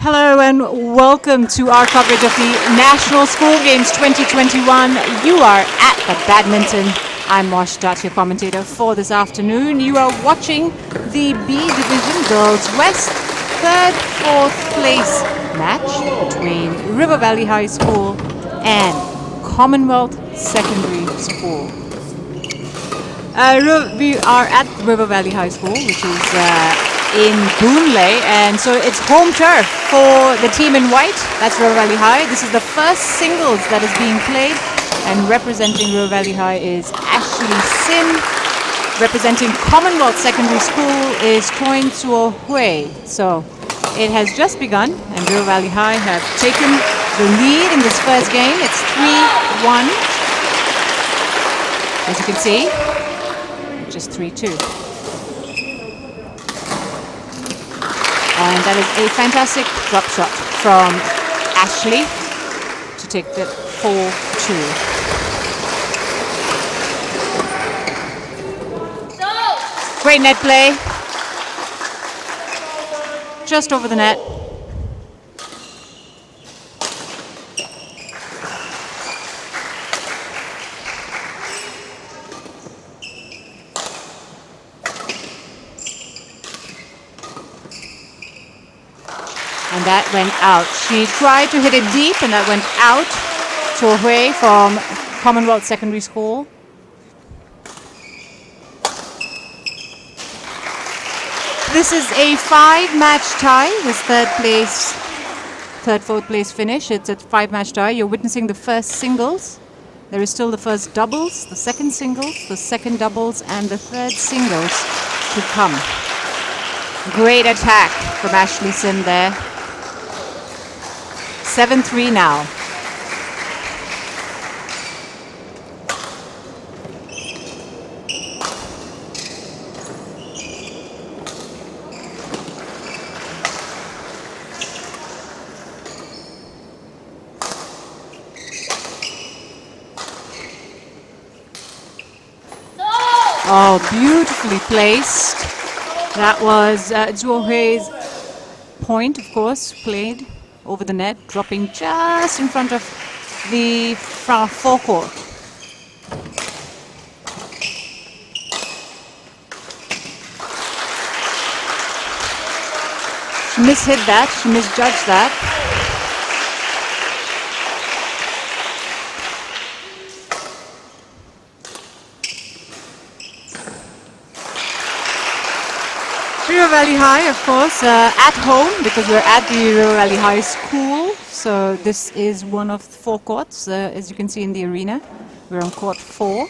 Hello and welcome to our coverage of the National School Games 2021. You are at the Badminton. I'm Mosh Dutt, your commentator for this afternoon. You are watching the B Division Girls West 3rd, 4th place match between River Valley High School and Commonwealth Secondary School. We are at River Valley High School, which is in Boonlay, and so it's home turf for the team in white. That's River Valley High. This is the first singles that is being played, and representing River Valley High is Ashley Sim. Representing Commonwealth Secondary School is Toin Suo Hui. So it has just begun, and River Valley High have taken the lead in this first game. It's 3-1. As you can see, just 3-2. And that is a fantastic drop shot from Ashley to take the 4-2. Great net play. Just over the net. And that went out. She tried to hit it deep, and that went out to Hui from Commonwealth Secondary School. This is a 5-match tie. This third, 4th place finish. It's a 5-match tie. You're witnessing the first singles. There is still the first doubles, the second singles, the second doubles, and the third singles to come. Great attack from Ashley Sim there. 7-3 now. Oh, beautifully placed. That was Zuo Hui's point, of course, played over the net, dropping just in front of the forecourt. She mishit that, she misjudged that. River Valley High, of course, at home, because we're at the River Valley High School. So this is one of 4 courts, as you can see in the arena. We're on court 4.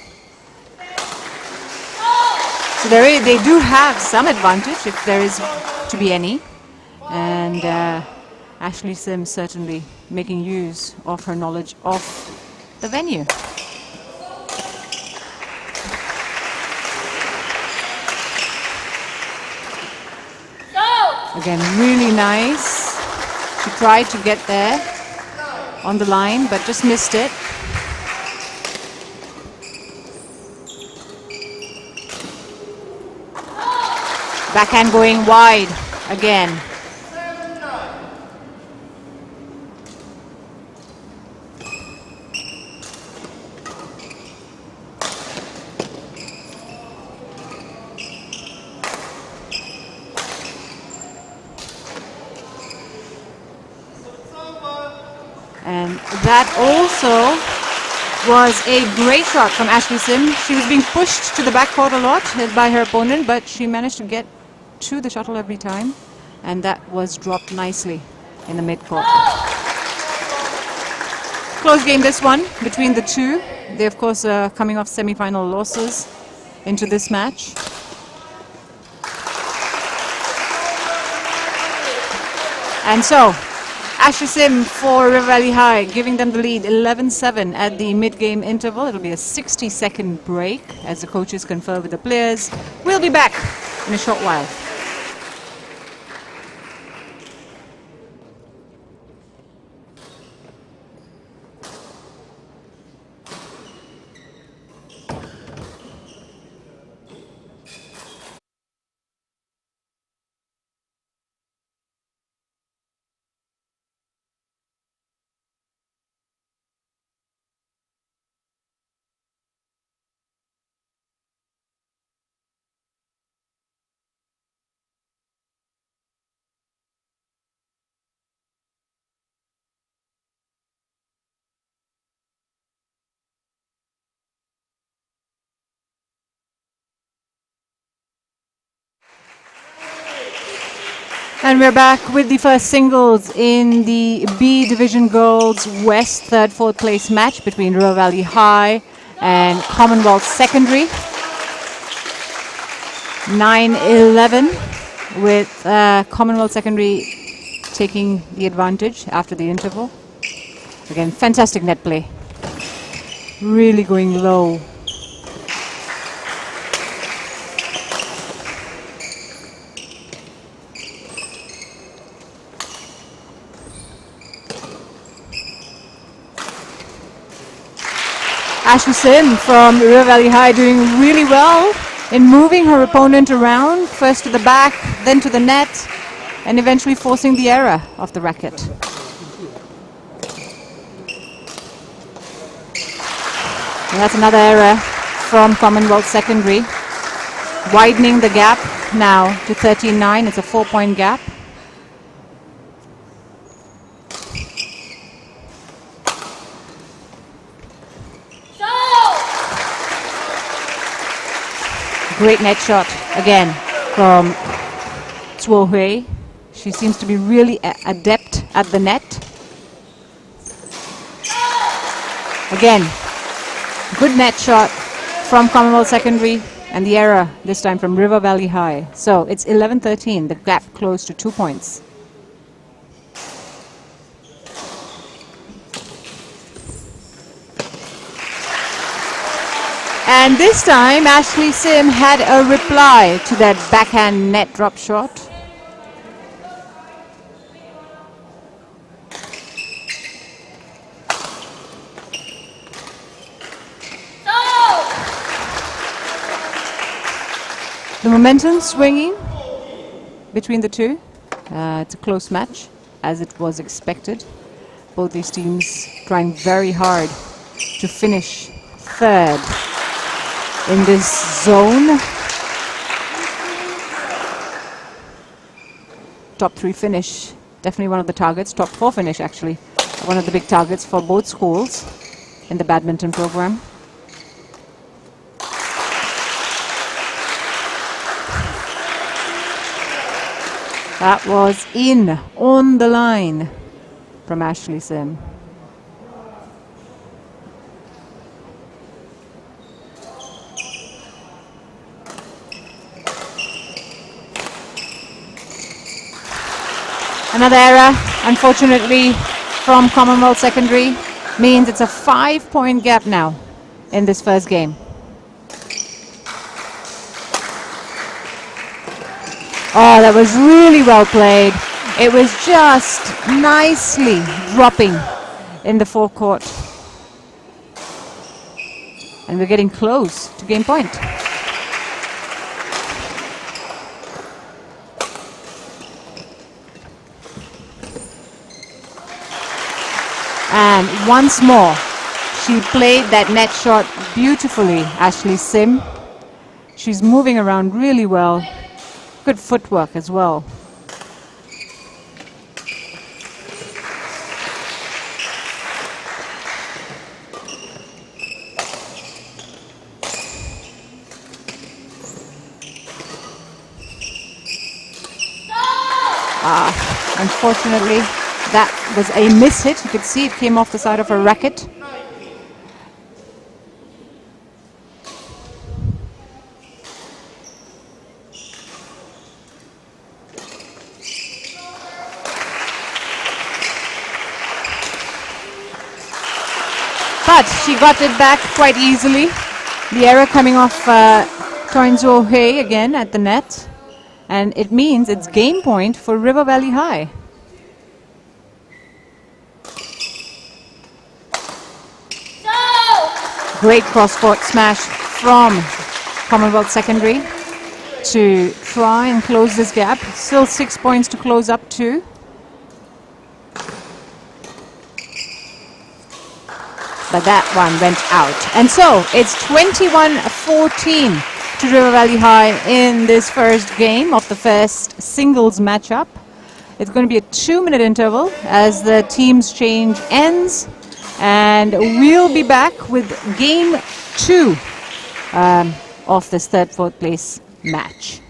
So they do have some advantage, if there is to be any. And Ashley Sim certainly making use of her knowledge of the venue. Again, really nice. She tried to get there on the line, but just missed it. Backhand going wide again. And that also was a great shot from Ashley Sim. She was being pushed to the backcourt a lot by her opponent, but she managed to get to the shuttle every time. And that was dropped nicely in the midcourt. Close game, this one, between the two. They, of course, are coming off semi-final losses into this match. And so, Ashley Sim for River Valley High, giving them the lead 11-7 at the mid-game interval. It'll be a 60-second break as the coaches confer with the players. We'll be back in a short while. And we're back with the first singles in the B Division Girls West third, fourth place match between River Valley High and Commonwealth Secondary. 9-11 with Commonwealth Secondary taking the advantage after the interval. Again, fantastic net play. Really going low. Ashley Sim from River Valley High doing really well in moving her opponent around, first to the back, then to the net, and eventually forcing the error of the racket. And that's another error from Commonwealth Secondary, widening the gap now to 13-9. It's a 4-point gap. Great net shot again from Zuo Hui. She seems to be really adept at the net. Again, good net shot from Commonwealth Secondary, and the error this time from River Valley High. So it's 11-13, the gap closed to 2 points. And this time, Ashley Sim had a reply to that backhand net drop shot. The momentum swinging between the two. It's a close match, as it was expected. Both these teams trying very hard to finish third in this zone. Top 3 finish, definitely one of the targets. Top 4 finish, actually, one of the big targets for both schools in the badminton program. That was in, on the line from Ashley Sim. Another error, unfortunately, from Commonwealth Secondary, means it's a 5-point gap now in this first game. Oh, that was really well played. It was just nicely dropping in the forecourt. And we're getting close to game point. And once more, she played that net shot beautifully, Ashley Sim. She's moving around really well. Good footwork as well. Unfortunately, that was a miss hit. You could see it came off the side of her racket. But she got it back quite easily. The error coming off Zuo Hui again at the net. And it means it's game point for River Valley High. Great cross-court smash from Commonwealth Secondary to try and close this gap. Still 6 points to close up to. But that one went out. And so it's 21-14 to River Valley High in this first game of the first singles matchup. It's going to be a 2-minute interval as the teams change ends. And we'll be back with game 2 of this third, fourth place match.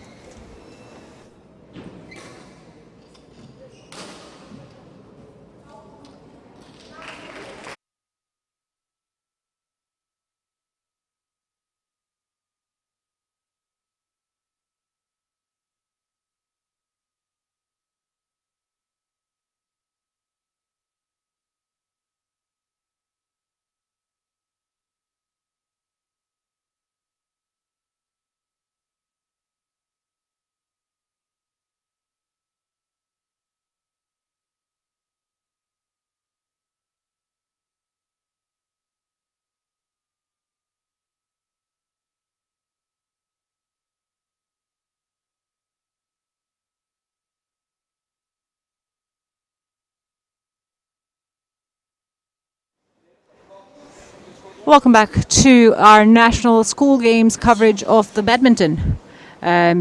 Welcome back to our national school games coverage of the badminton.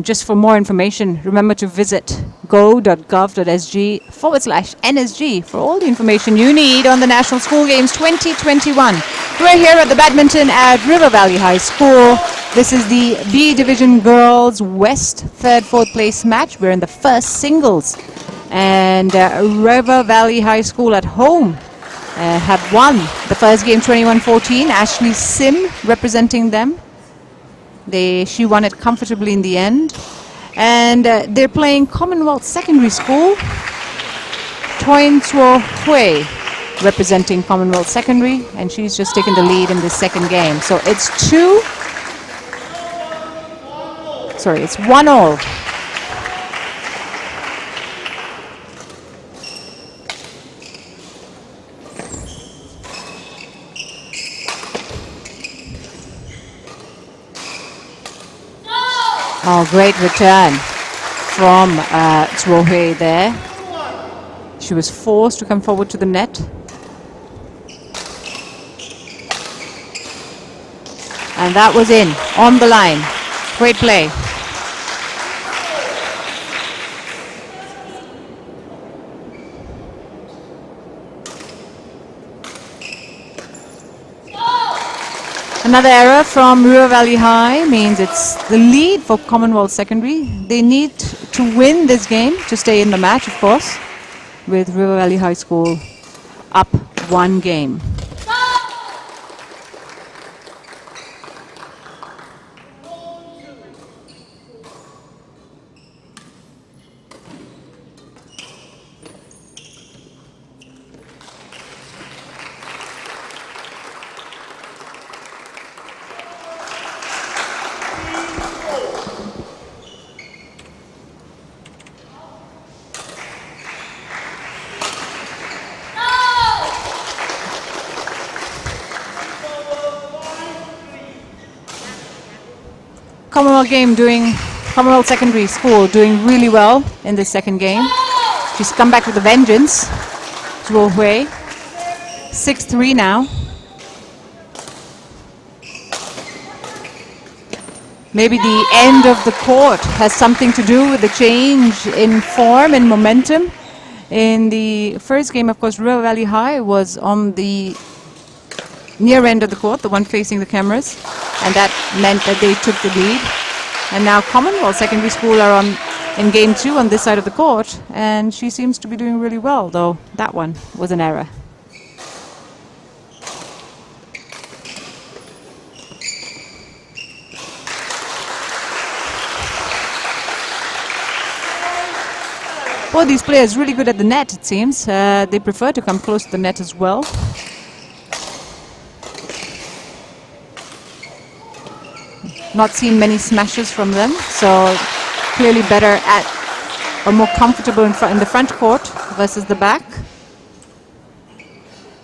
Just for more information, remember to visit go.gov.sg/NSG for all the information you need on the National School Games 2021. We're here at the badminton at River Valley High School. This is the B Division Girls West 3rd, 4th place match. We're in the first singles. And River Valley High School at home have won the first game 21-14. Ashley Sim representing them. She won it comfortably in the end. And they're playing Commonwealth Secondary School. Toin Suo Hui representing Commonwealth Secondary, and she's just taken the lead in this second game. So it's 1-all. Oh, great return from Suo Hui there. She was forced to come forward to the net. And that was in, on the line. Great play. Another error from River Valley High means it's the lead for Commonwealth Secondary. They need to win this game to stay in the match, of course, with River Valley High School up 1 game. Commonwealth Secondary School doing really well in this second game. She's come back with a vengeance. Suo Hui, 6-3 now. Maybe the end of the court has something to do with the change in form and momentum. In the first game, of course, River Valley High was on the near end of the court, the one facing the cameras, and that meant that they took the lead. And now Commonwealth Secondary School are in game 2 on this side of the court, and she seems to be doing really well, though that one was an error. Both these players really good at the net, it seems. They prefer to come close to the net as well. Not seen many smashes from them, so clearly better at or more comfortable in the front court versus the back.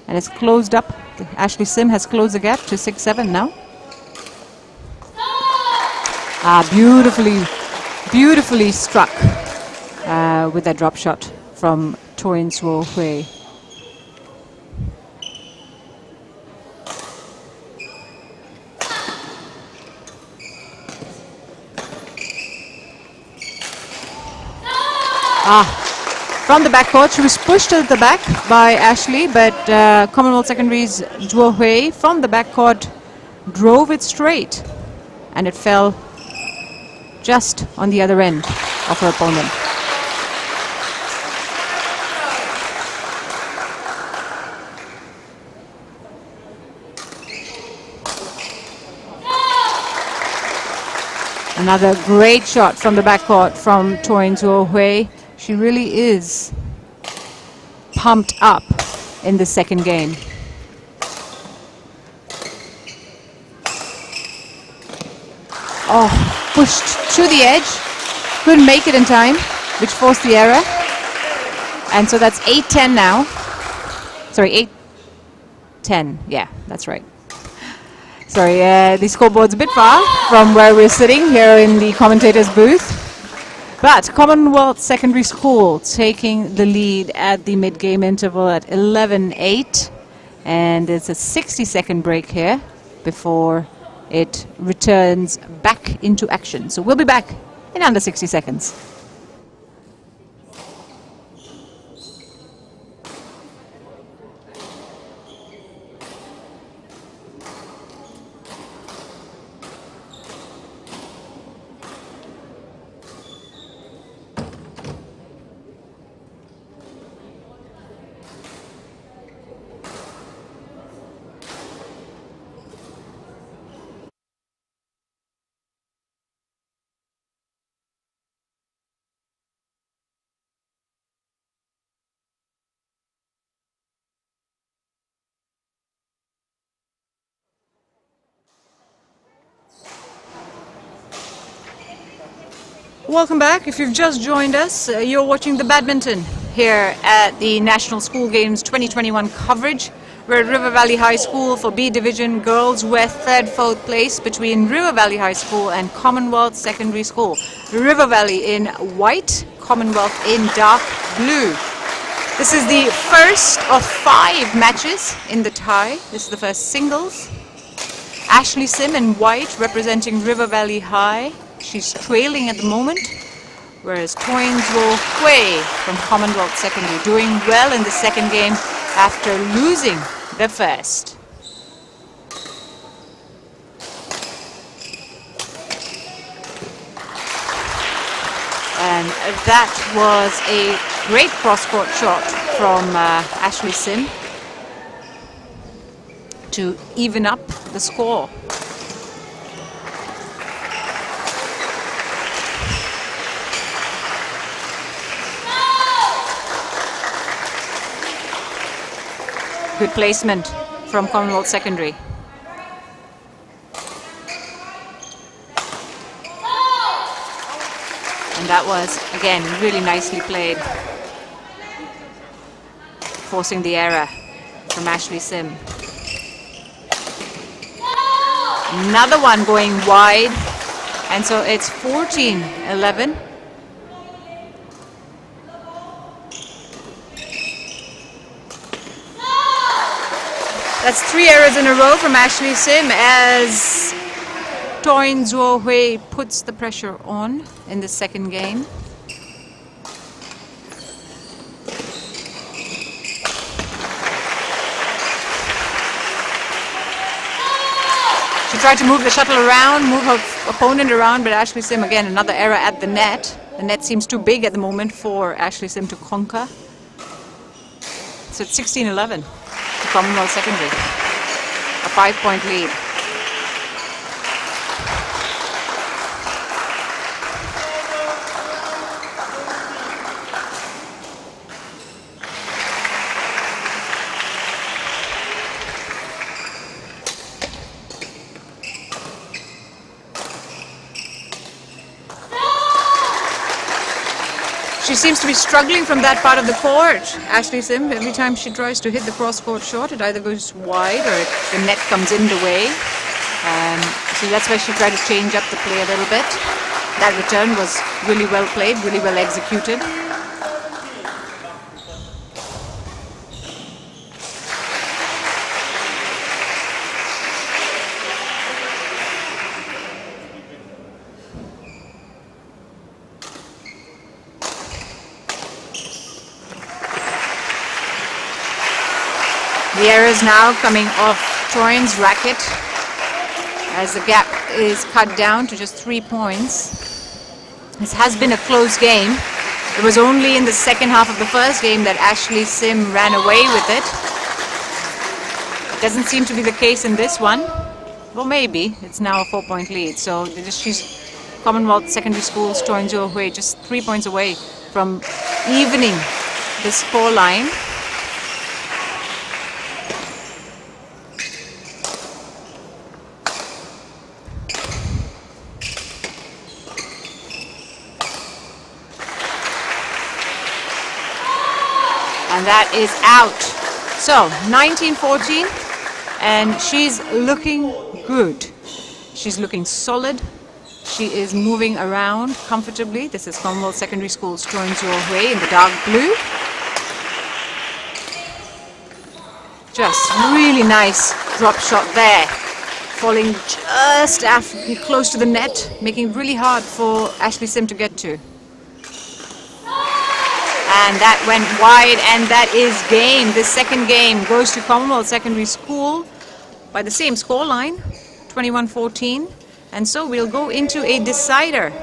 And it's closed up. Ashley Sim has closed the gap to 6-7 now. Beautifully struck with that drop shot from Toin Suo Hui. From the backcourt, she was pushed to the back by Ashley, but Commonwealth Secondary's Suo Hui from the backcourt drove it straight, and it fell just on the other end of her opponent. Another great shot from the backcourt from Toin Suo Hui. She really is pumped up in the second game. Pushed to the edge. Couldn't make it in time, which forced the error. And so that's 8-10 now. Sorry, 8-10. Yeah, that's right. Sorry, the scoreboard's a bit far from where we're sitting here in the commentator's booth. But Commonwealth Secondary School taking the lead at the mid-game interval at 11-8. And it's a 60-second break here. before it returns back into action. So we'll be back in under 60 seconds. Welcome back. If you've just joined us, you're watching the badminton here at the National School Games 2021 coverage. We're at River Valley High School for B Division girls. We're third, fourth place between River Valley High School and Commonwealth Secondary School. River Valley in white, Commonwealth in dark blue. This is the first of 5 matches in the tie. This is the first singles. Ashley Sim in white representing River Valley High. She's trailing at the moment, whereas Toinswo Hui from Commonwealth Secondary doing well in the second game after losing the first. And that was a great cross-court shot from Ashley Sim to even up the score. Good placement from Commonwealth Secondary. And that was, again, really nicely played. Forcing the error from Ashley Sim. Another one going wide. And so it's 14-11. That's 3 errors in a row from Ashley Sim as Toinswo Hui puts the pressure on in the second game. She tried to move the shuttle around, move her opponent around, but Ashley Sim, again, another error at the net. The net seems too big at the moment for Ashley Sim to conquer. So it's 16-11. Commonwealth Secondary, a 5-point lead. She seems to be struggling from that part of the court, Ashley Sim. Every time she tries to hit the cross-court shot, it either goes wide or the net comes in the way. So that's why she tried to change up the play a little bit. That return was really well played, really well executed. The errors now coming off Troyne's racket as the gap is cut down to just 3 points. This has been a close game. It was only in the second half of the first game that Ashley Sim ran away with it. Doesn't seem to be the case in this one. Well, maybe. It's now a 4-point lead. So she's Commonwealth Secondary School's Toinswo Hui just 3 points away from evening the score line. And that is out. So 19-14, and she's looking good. She's looking solid. She is moving around comfortably. This is Commonwealth Secondary School's Toinswo Hui in the dark blue. Just really nice drop shot there falling just close to the net, making it really hard for Ashley Sim to get to. And that went wide, and that is game. The second game goes to Commonwealth Secondary School by the same scoreline, 21-14. And so we'll go into a decider.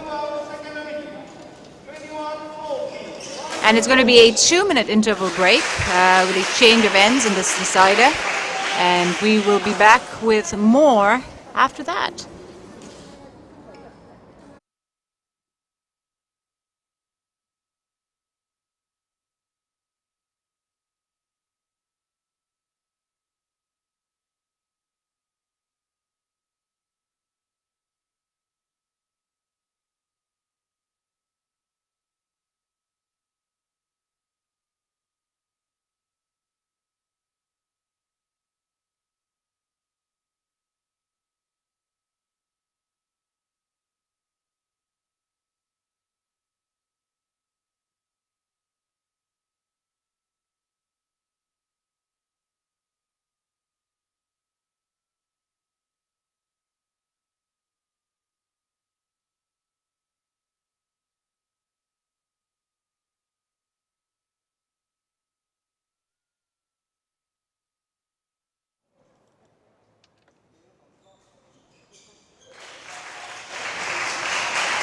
And it's going to be a 2-minute interval break with a change of ends in this decider. And we will be back with more after that.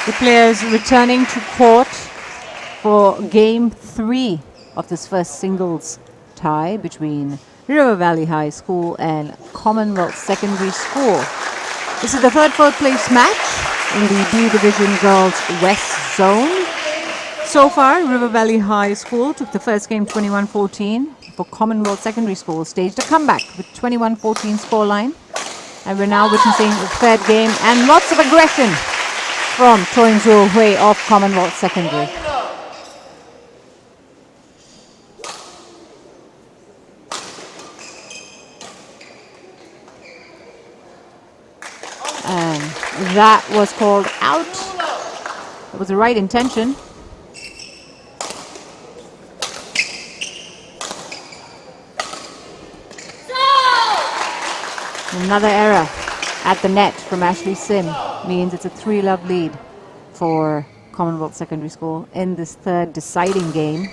The players returning to court for game 3 of this first singles tie between River Valley High School and Commonwealth Secondary School. This is the third-fourth place match in the B Division Girls West Zone. So far, River Valley High School took the first game 21-14. For Commonwealth Secondary School, staged a comeback with 21-14 scoreline. And we're now witnessing the third game and lots of aggression from Toin Zhu Hui of Commonwealth Secondary. And that was called out. It was the right intention. Another error at the net from Ashley Sim means it's a 3-love lead for Commonwealth Secondary School in this third deciding game.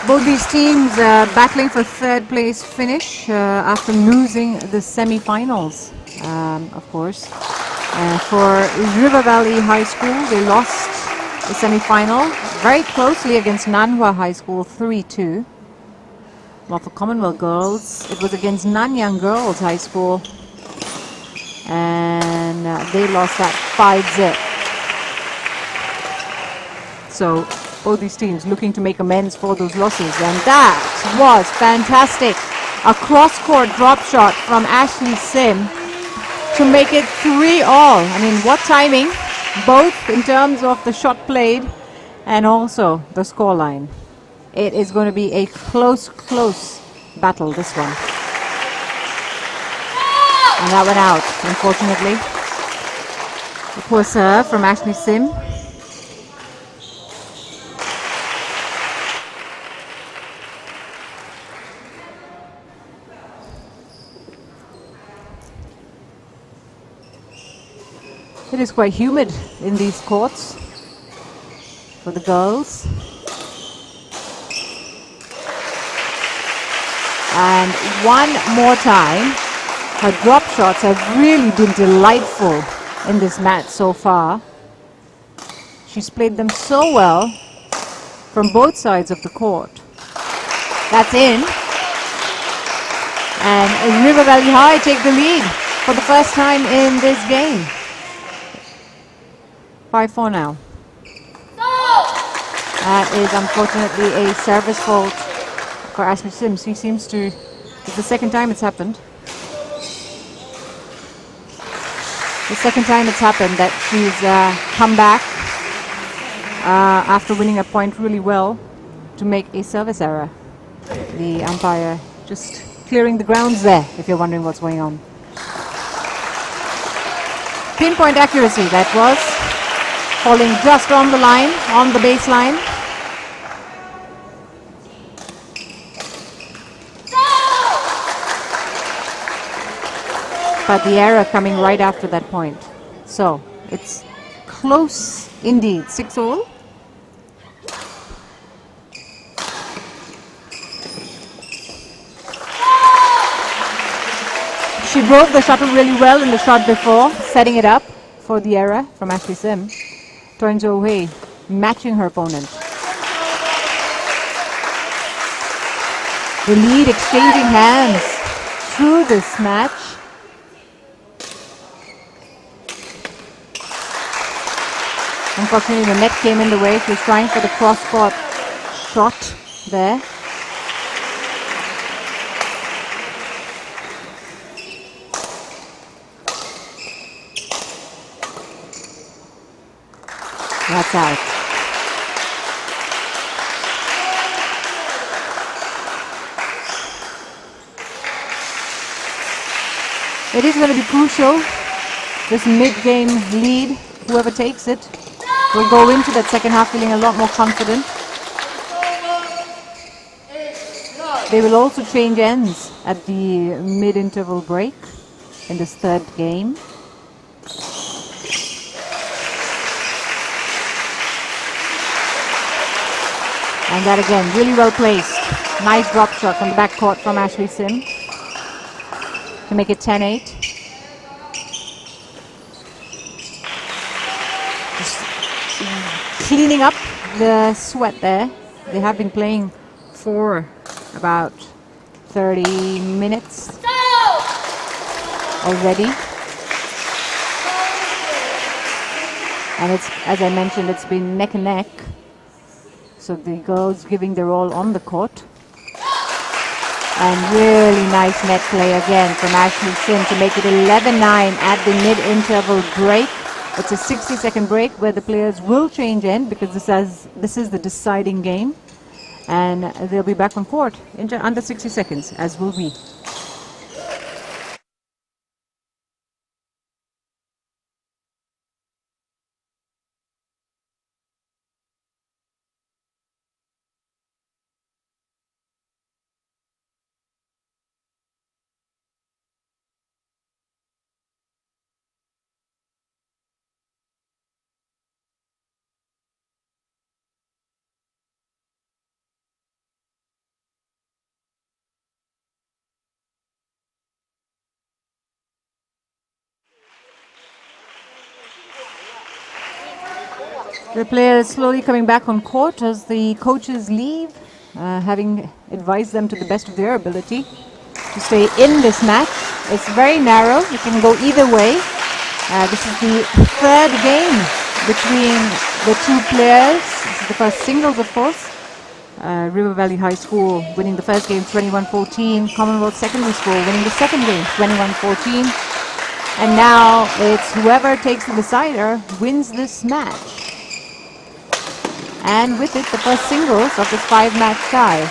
Both these teams battling for third place finish after losing the semi-finals, of course. For River Valley High School, they lost the semi-final very closely against Nanhua High School 3-2. While for Commonwealth girls, it was against Nanyang Girls High School, and they lost that 5-0. So both these teams looking to make amends for those losses, and that was fantastic. A cross-court drop shot from Ashley Sim to make it 3-all. I mean, what timing, both in terms of the shot played and also the scoreline. It is going to be a close battle, this one. And that went out, unfortunately. The poor serve from Ashley Sim. It is quite humid in these courts for the girls. And one more time, her drop shots have really been delightful in this match so far. She's played them so well from both sides of the court. That's in. And River Valley High take the lead for the first time in this game. 5-4 now. That is unfortunately a service fault for Ashley Sims. He seems to, it's the second time it's happened. The second time it's happened that she's come back after winning a point really well to make a service error. The umpire just clearing the grounds there, if you're wondering what's going on. Pinpoint accuracy, that was. Falling just on the line, on the baseline. but the error coming right after that point. So it's close indeed. 6-all. She broke the shuttle really well in the shot before, setting it up for the error from Ashley Sim. Toin Jo Hui matching her opponent. The lead exchanging hands through this match. Unfortunately, the net came in the way. She was trying for the cross-court shot there. That's out. It is going to be crucial, this mid-game lead. Whoever takes it will go into that second half feeling a lot more confident. They will also change ends at the mid-interval break in this third game. And that again, really well placed. Nice drop shot from the backcourt from Ashley Sim to make it 10-8. Just cleaning up the sweat there. They have been playing for about 30 minutes already. And it's, as I mentioned, it's been neck and neck. So the girls giving their all on the court. And really nice net play again from Ashley Sim to make it 11-9 at the mid-interval break. It's a 60-second break where the players will change end because this is the deciding game. And they'll be back on court in under 60 seconds, as will we. The players slowly coming back on court as the coaches leave, having advised them to the best of their ability to stay in this match. It's very narrow. You can go either way. This is the third game between the two players. This is the first singles, of course. River Valley High School winning the first game 21-14. Commonwealth Secondary School winning the second game 21-14. And now it's whoever takes the decider wins this match. And with it, the first singles of this 5-match tie.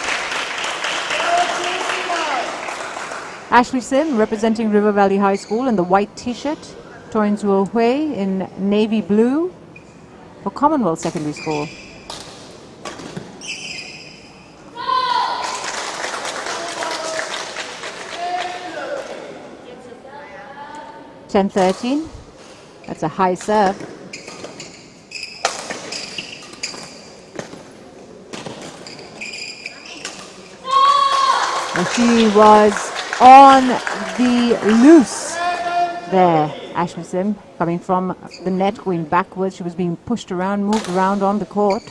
Ashley Sim representing River Valley High School in the white t-shirt. Toin Jo Hui in navy blue for Commonwealth Secondary School. (10-13). That's a high serve. And she was on the loose there. Ashley Sim coming from the net, going backwards. She was being pushed around, moved around on the court.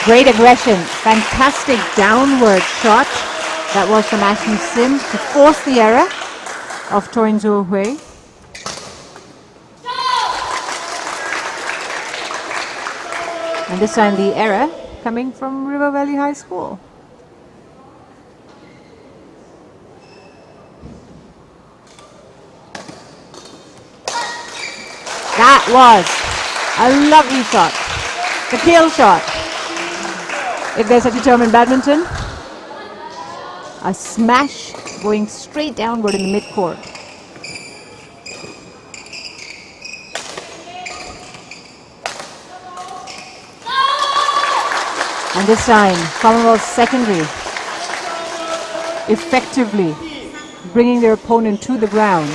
Great aggression. Fantastic downward shot. That was from Ashley Sim to force the error of Toin Jo Hui. And this time the error coming from River Valley High School. That was a lovely shot. The kill shot. If there's such a term in badminton. A smash going straight downward in the midcourt. And this time, Commonwealth Secondary effectively bringing their opponent to the ground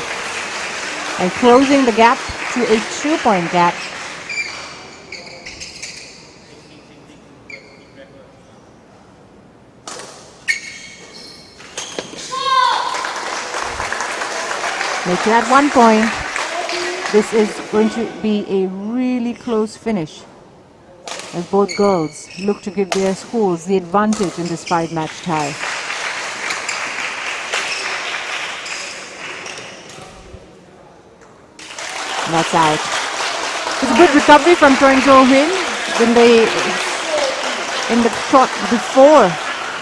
and closing the gap to a 2-point gap. Make it at 1 point. This is going to be a really close finish as both girls look to give their schools the advantage in this 5-match tie. And that's out. It's a good recovery from Choi Jo-hin in the shot before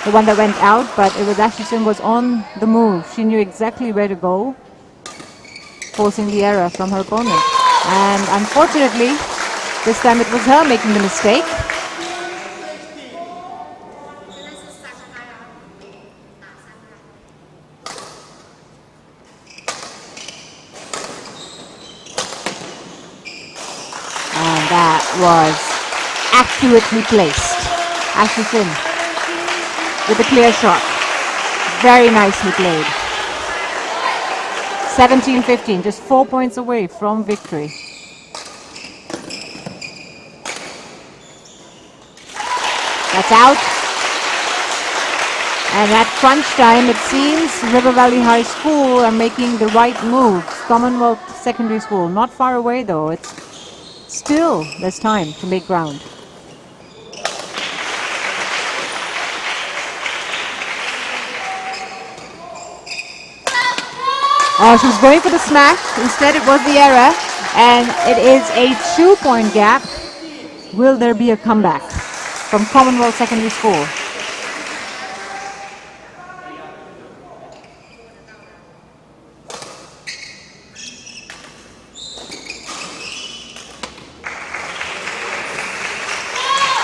the one that went out, but it was Ashley Sim was on the move. She knew exactly where to go, forcing the error from her opponent. And unfortunately, this time it was her making the mistake. And that was accurately placed. Ashley Sim with a clear shot. Very nicely played. 17-15, just 4 points away from victory. That's out. And at crunch time, it seems River Valley High School are making the right moves. Commonwealth Secondary School, not far away though. It's still, there's time to make ground. Oh, she was going for the smash. Instead, it was the error. And it is a 2-point gap. Will there be a comeback from Commonwealth Secondary School?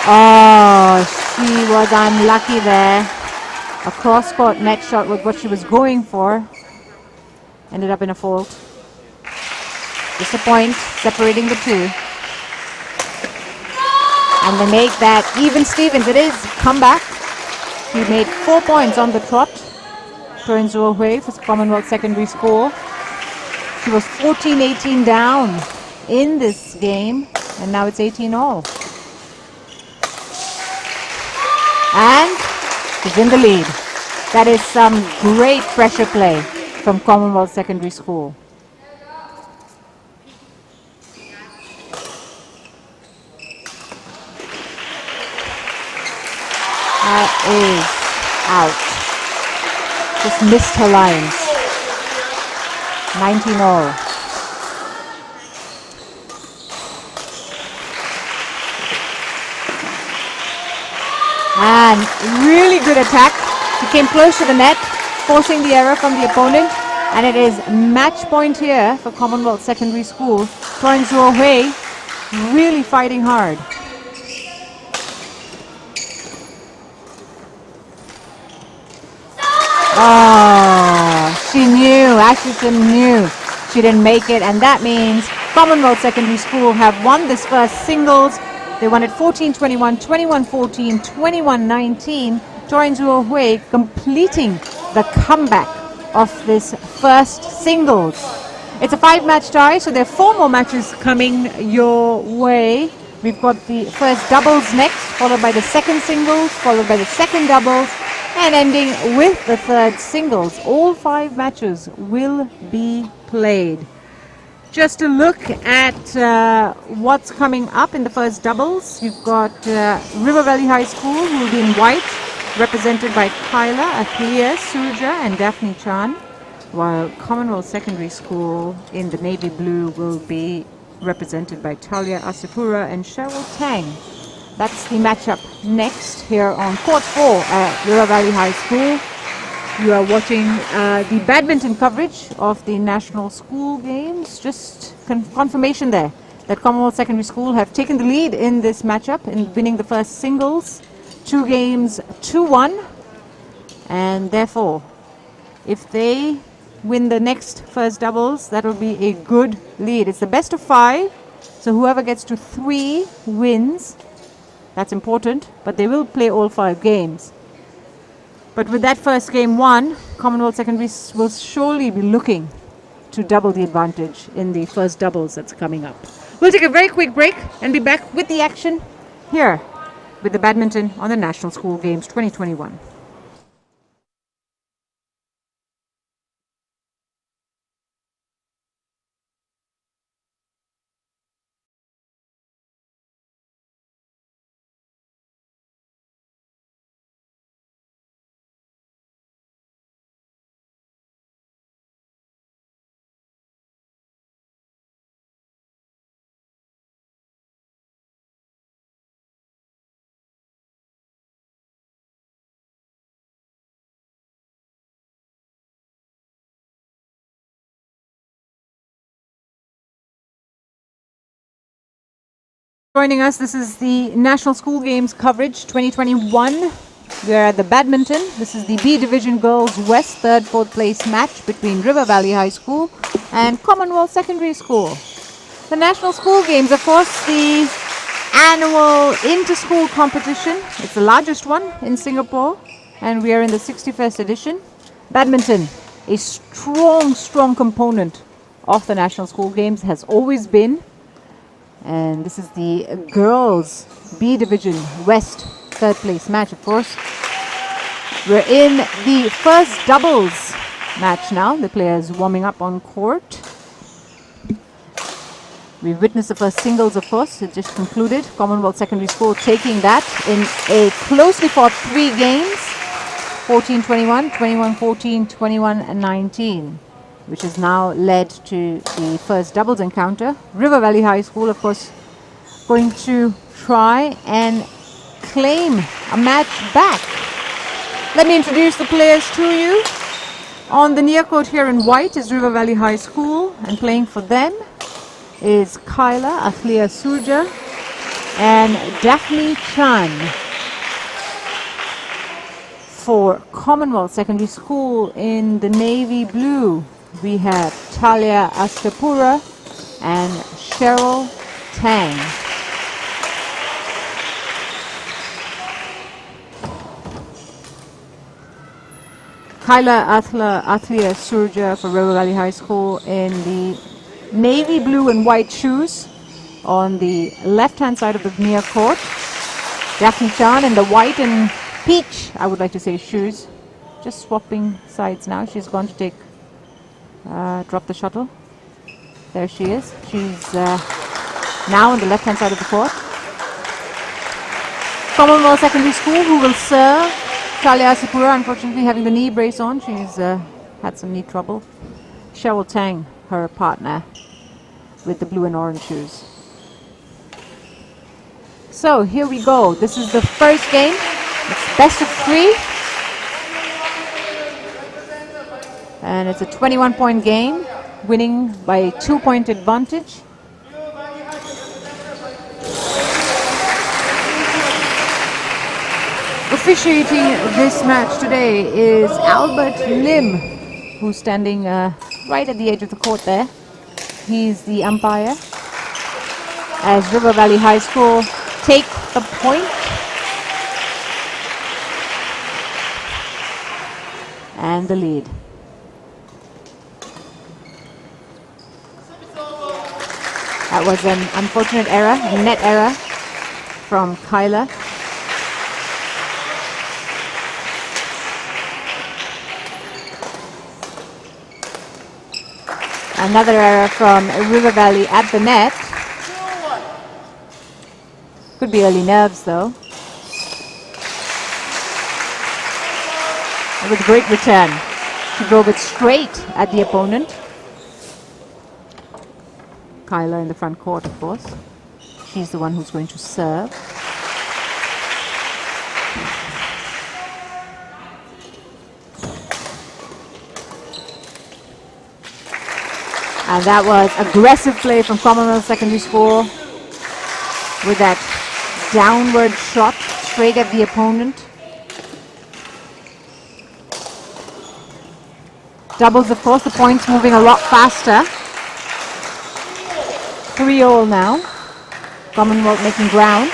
Oh, she was unlucky there. A cross-court net shot was what she was going for. Ended up in a fault. Just a point separating the two. And they make that even Stevens. It is comeback. He made 4 points on the trot. Choi Jo-hui for Commonwealth Secondary School. She was 14-18 down in this game. And now it's 18-all. And she's in the lead. That is some great pressure play from Commonwealth Secondary School. That is out. Just missed her lines. 19-all. And really good attack. She came close to the net, forcing the error from the opponent. And it is match point here for Commonwealth Secondary School. Choi Jo-hui really fighting hard. Oh, she knew, Ashley Sim knew she didn't make it. And that means Commonwealth Secondary School have won this first singles. They won it 14-21, 21-14, 21-19. Choi Jo-hui completing the comeback of this first singles. It's a 5-match tie, so there are 4 more matches coming your way. We've got the first doubles next, followed by the second singles, followed by the second doubles, and ending with the third singles. All 5 matches will be played. Just a look at what's coming up in the first doubles. You've got River Valley High School, who will be in white, represented by Kyla, Athlia, Surja and Daphne Chan, while Commonwealth Secondary School in the navy blue will be represented by Talia Asipura and Cheryl Tang. That's the matchup next here on Court 4 at River Valley High School. You are watching the badminton coverage of the National School Games. Just confirmation there that Commonwealth Secondary School have taken the lead in this matchup in winning the first singles. 2 games, 2-1. And therefore, if they win the next first doubles, that will be a good lead. It's the best of 5. So whoever gets to 3 wins. That's important, but they will play all 5 games. But with that first game won, Commonwealth Secondary will surely be looking to double the advantage in the first doubles that's coming up. We'll take a very quick break and be back with the action here with the badminton on the National School Games 2021. Joining us, this is the National School Games coverage 2021. We are at the badminton. This is the B Division Girls West 3rd, 4th place match between River Valley High School and Commonwealth Secondary School. The National School Games, of course, the annual inter-school competition. It's the largest one in Singapore, and we are in the 61st edition. Badminton, a strong component of the National School Games, has always been. And this is the girls B Division West 3rd place match, of course. We're in the first doubles match now. The players warming up on court. We've witnessed the first singles, of course. It just concluded. Commonwealth Secondary School taking that in a closely fought 3 games. 14-21, 21-14, 21-19. Which has now led to the first doubles encounter. River Valley High School, of course, going to try and claim a match back. Let me introduce the players to you. On the near court here in white is River Valley High School, and playing for them is Kyla Athlia Surja and Daphne Chan. For Commonwealth Secondary School in the navy blue, we have Talia Astapura and Cheryl Tang. Kyla Athlia Surja for River Valley High School in the navy blue and white shoes on the left-hand side of the near court. Daphne Chan in the white and peach, I would like to say, shoes. Just swapping sides now. She's gone to take drop the shuttle. There she is. She's now on the left-hand side of the court. Commonwealth Secondary School, who will serve. Talia Asipura, unfortunately, having the knee brace on. She's had some knee trouble. Cheryl Tang, her partner, with the blue and orange shoes. So here we go. This is the first game. It's best of 3. And it's a 21-point game, winning by a 2-point advantage. Officiating this match today is Albert Lim, who's standing right at the edge of the court there. He's the umpire as River Valley High School take the point. And the lead. That was an unfortunate error, a net error from Kyla. Another error from River Valley at the net. Could be early nerves though. It was a great return. She drove it straight at the opponent. Kyla in the front court, of course. She's the one who's going to serve. And that was aggressive play from Commonwealth Secondary School with that downward shot straight at the opponent. Doubles, of course, the points moving a lot faster. 3-all now. Commonwealth making ground.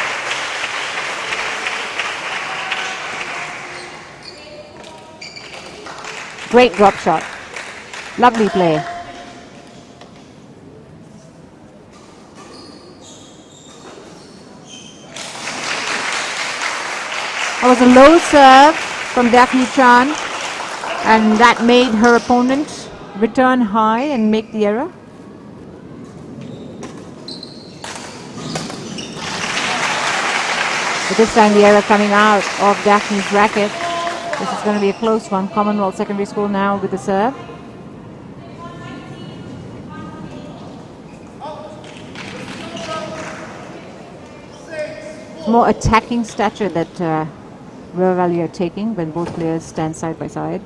Great drop shot. Lovely play. That was a low serve from Daphne Chan, and that made her opponent return high and make the error. But this time the error coming out of Daphne's racket. This is going to be a close one. Commonwealth Secondary School now with the serve. More attacking stature that River Valley are taking when both players stand side by side.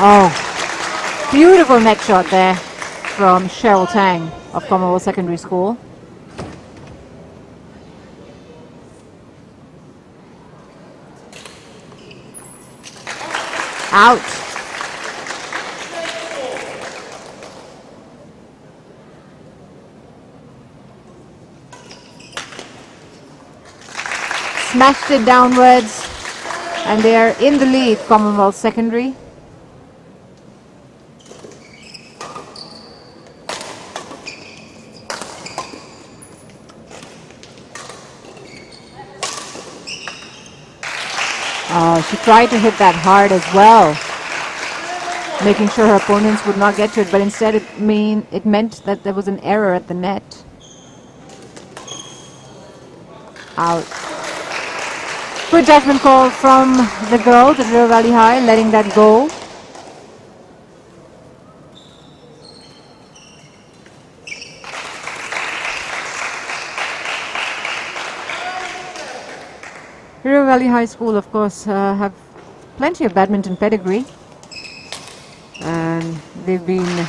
Oh, beautiful net shot there from Cheryl Tang of Commonwealth Secondary School. Out. Smashed it downwards, and they are in the lead, Commonwealth Secondary. She tried to hit that hard as well, making sure her opponents would not get to it, but instead it meant that there was an error at the net. Out. Good judgment call from the girls at River Valley High, letting that go. River Valley High School, of course, have plenty of badminton pedigree, and they've been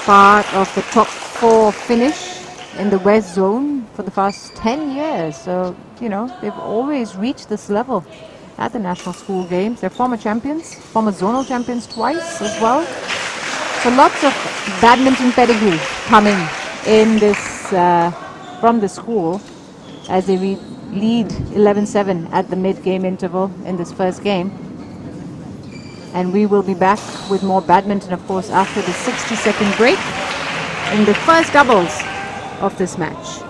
part of the top 4 finish in the West Zone for the past 10 years. So, you know, they've always reached this level at the National School Games. They're former champions, former zonal champions twice as well. So lots of badminton pedigree coming in this from the school as they lead 11-7 at the mid-game interval in this first game. And we will be back with more badminton, of course, after the 60-second break in the first doubles of this match.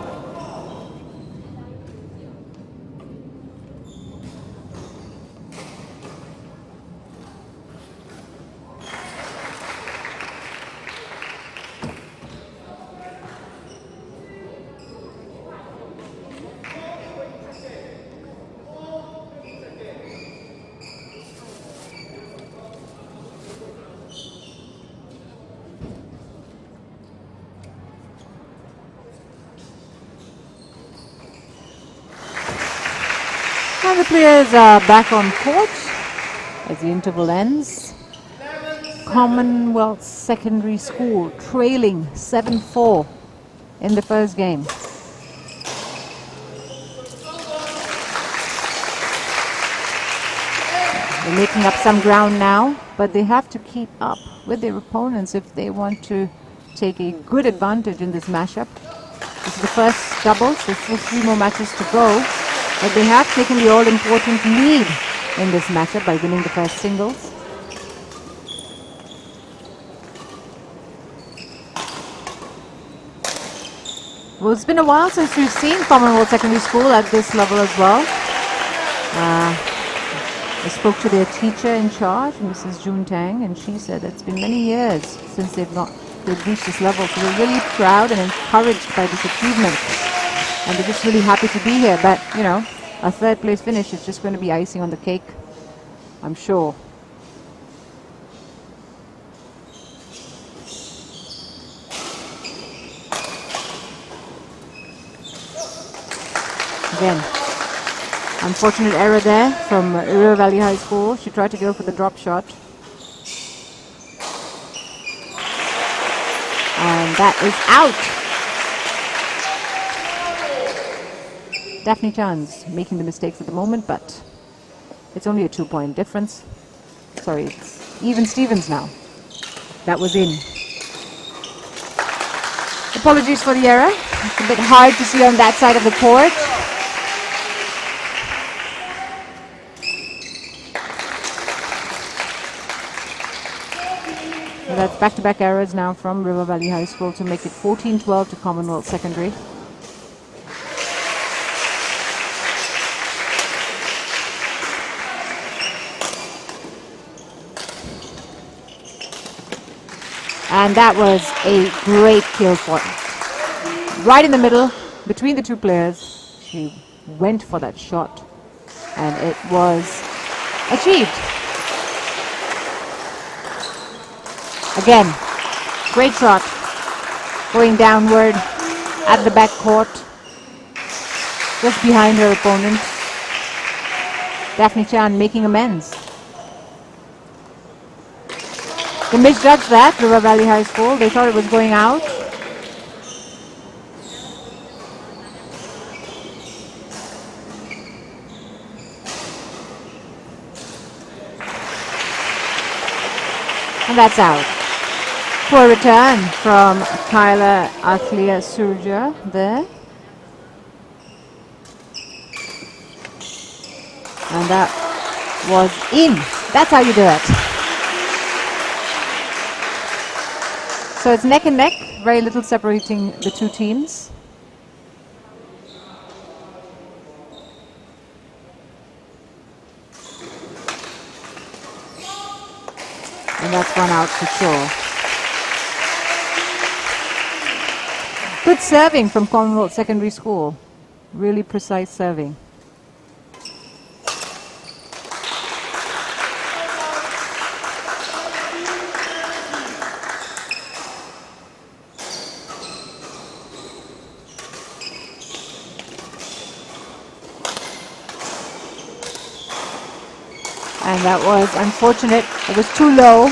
And the players are back on court as the interval ends. Commonwealth Secondary School trailing 7-4 in the first game. They're making up some ground now, but they have to keep up with their opponents if they want to take a good advantage in this mashup. This is the first doubles. There's still 3 more matches to go. But they have taken the all-important lead in this matchup by winning the first singles. Well, it's been a while since we've seen Commonwealth Secondary School at this level as well. I spoke to their teacher in charge, Mrs. June Tang, and she said it's been many years since they've reached this level. So they're really proud and encouraged by this achievement. And they're just really happy to be here. But, you know, a 3rd place finish is just going to be icing on the cake, I'm sure. Again, unfortunate error there from River Valley High School. She tried to go for the drop shot. And that is out. Daphne Chan's making the mistakes at the moment, but it's only a 2-point difference. Sorry, it's even Stevens now. That was in. Apologies for the error. It's a bit hard to see on that side of the court. Well, that's back-to-back errors now from River Valley High School to make it 14-12 to Commonwealth Secondary. And that was a great kill shot. Right in the middle, between the two players, she went for that shot. And it was achieved. Again, great shot. Going downward at the back court. Just behind her opponent. Daphne Chan making amends. They misjudged that, River Valley High School. They thought it was going out. And that's out. Poor return from Kyla Athlia Surja there. And that was in. That's how you do it. So it's neck and neck, very little separating the two teams. And that's one out for sure. Good serving from Commonwealth Secondary School. Really precise serving. And that was unfortunate. It was too low.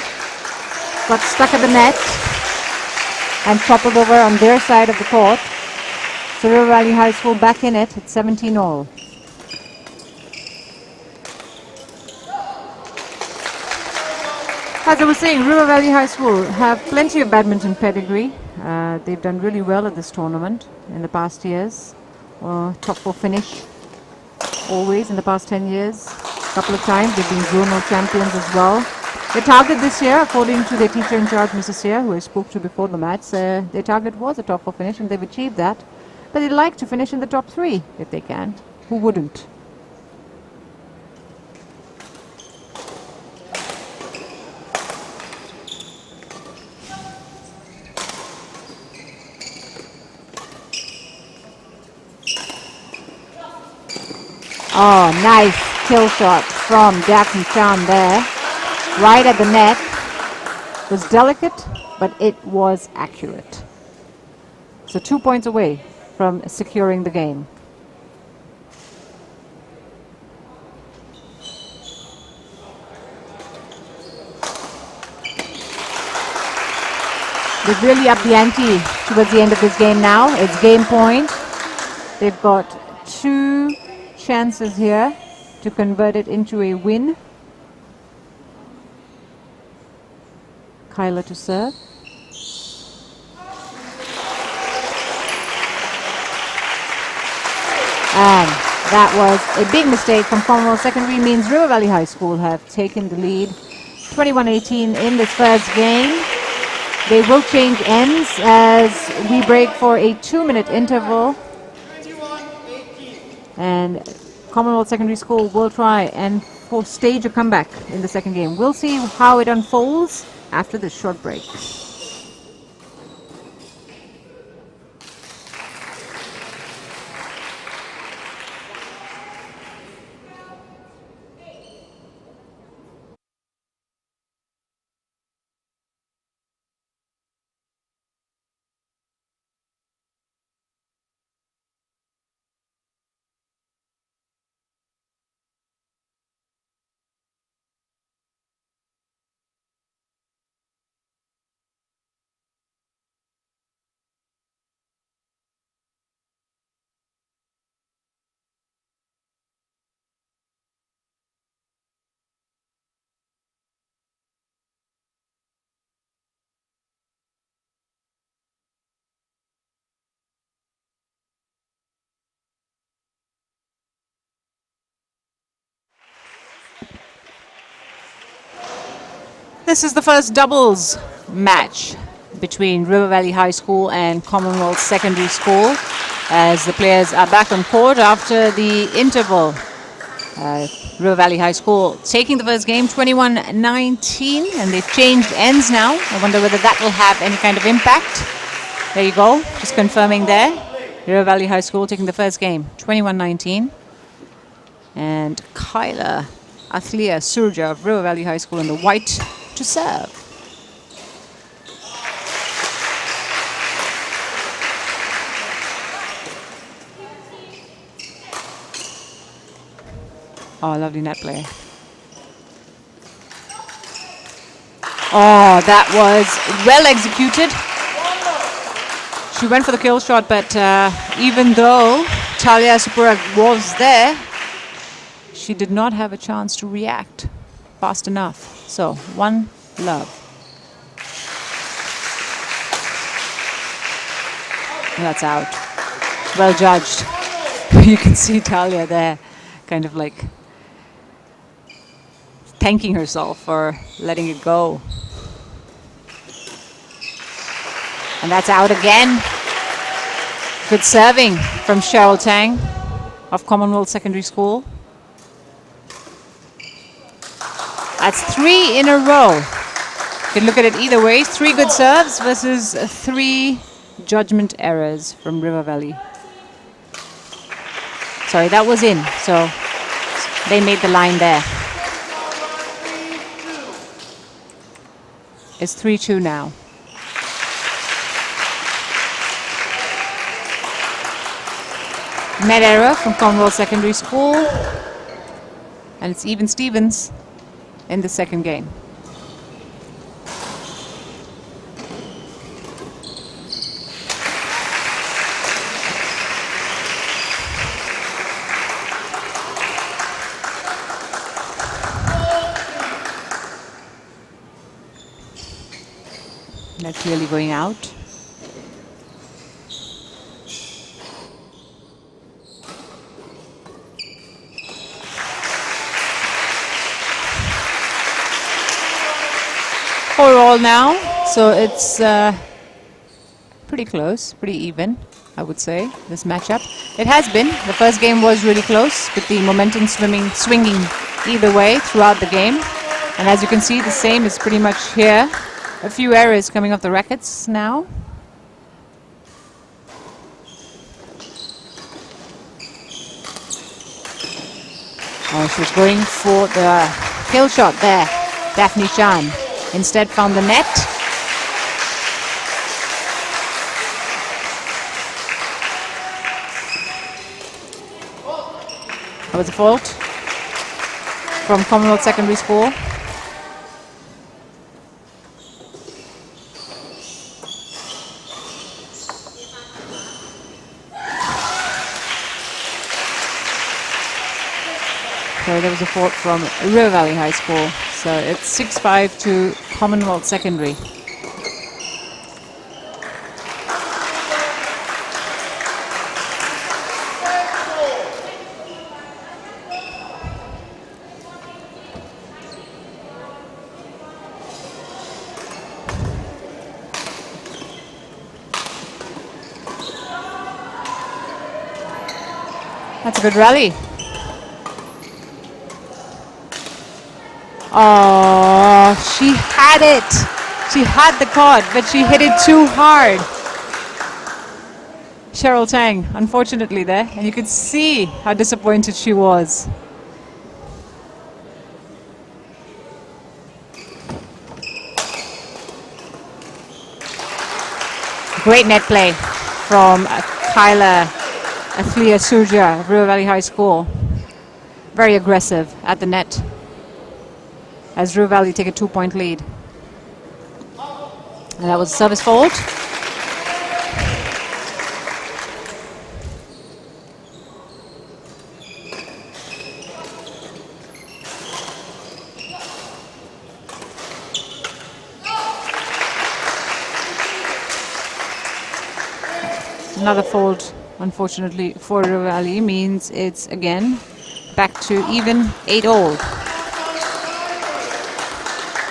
Got stuck at the net and toppled over on their side of the court. So River Valley High School back in it at 17 all. As I was saying, River Valley High School have plenty of badminton pedigree. They've done really well at this tournament in the past years. Top 4 finish always in the past 10 years. Couple of times they've been zonal champions as well. Their target this year, according to their teacher in charge, Mrs. Sear, who I spoke to before the match, their target was a top 4 finish, and they've achieved that. But they'd like to finish in the top 3 if they can. Who wouldn't? Oh, nice kill shot from Daphne Chan there. Right at the net. It was delicate, but it was accurate. So 2 points away from securing the game. They've really upped the ante towards the end of this game now. It's game point. They've got 2 chances here to convert it into a win. Kyla to serve. And that was a big mistake from Commonwealth Secondary. Means River Valley High School have taken the lead 21-18 in this first game. They will change ends as we break for a 2-minute interval. And Commonwealth Secondary School will try and stage a comeback in the second game. We'll see how it unfolds after this short break. This is the first doubles match between River Valley High School and Commonwealth Secondary School as the players are back on court after the interval. River Valley High School taking the first game 21-19, and they've changed ends now. I wonder whether that will have any kind of impact. There you go, just confirming there. River Valley High School taking the first game 21-19. And Kyla Athlia Surja of River Valley High School in the white to serve. Oh, lovely net play. Oh, that was well executed. She went for the kill shot, but even though Talia Supura was there, she did not have a chance to react fast enough. So, 1 love. That's out. Well judged. You can see Talia there, kind of like thanking herself for letting it go. And that's out again. Good serving from Cheryl Tang of Commonwealth Secondary School. That's 3 in a row. You can look at it either way. 3 good serves versus 3 judgment errors from River Valley. Sorry, that was in, so they made the line there. It's 3-2 now. Net error from Commonwealth Secondary School. And it's even Stevens in the second game. They're clearly going out. All now, so it's pretty close, pretty even, I would say, this matchup. It has been. The first game was really close, with the momentum swinging either way throughout the game. And as you can see, the same is pretty much here. A few errors coming off the rackets now. Oh, she was going for the kill shot there, Daphne Chan. Instead found the net. That was a fault from Commonwealth Secondary School. So there was a fault from River Valley High School. So it's 6-5 to Commonwealth Secondary. That's a good rally. Oh, she had it. She had the cord, but she hit it too hard. Cheryl Tang, unfortunately there, and you could see how disappointed she was. Great net play from Kyla Athlia Surja of River Valley High School. Very aggressive at the net, as River Valley take a 2-point lead. And that was a service fault. Another fault, unfortunately, for River Valley means it's again back to even 8-all.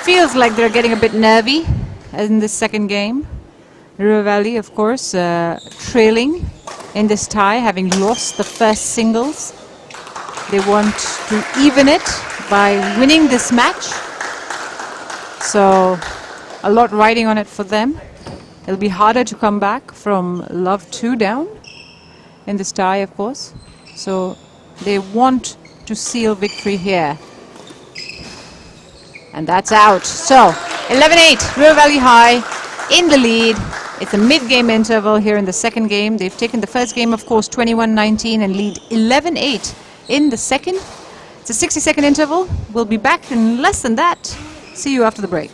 Feels like they're getting a bit nervy in this second game. River Valley, of course, trailing in this tie, having lost the first singles. They want to even it by winning this match. So a lot riding on it for them. It'll be harder to come back from love 2 down in this tie, of course. So they want to seal victory here. And that's out. So 11-8, River Valley High in the lead. It's a mid-game interval here in the second game. They've taken the first game, of course, 21-19 and lead 11-8 in the second. It's a 60-second interval. We'll be back in less than that. See you after the break.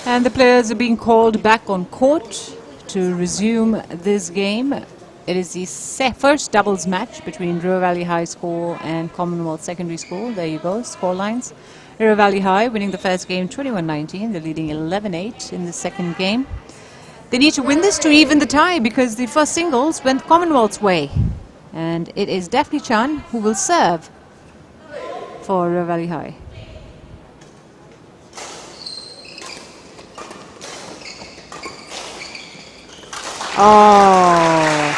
And the players are being called back on court to resume this game. It is the first doubles match between River Valley High School and Commonwealth Secondary School. There you go, score lines. River Valley High winning the first game 21-19. They're leading 11-8 in the second game. They need to win this to even the tie because the first singles went Commonwealth's way. And it is Daphne Chan who will serve for River Valley High. Oh,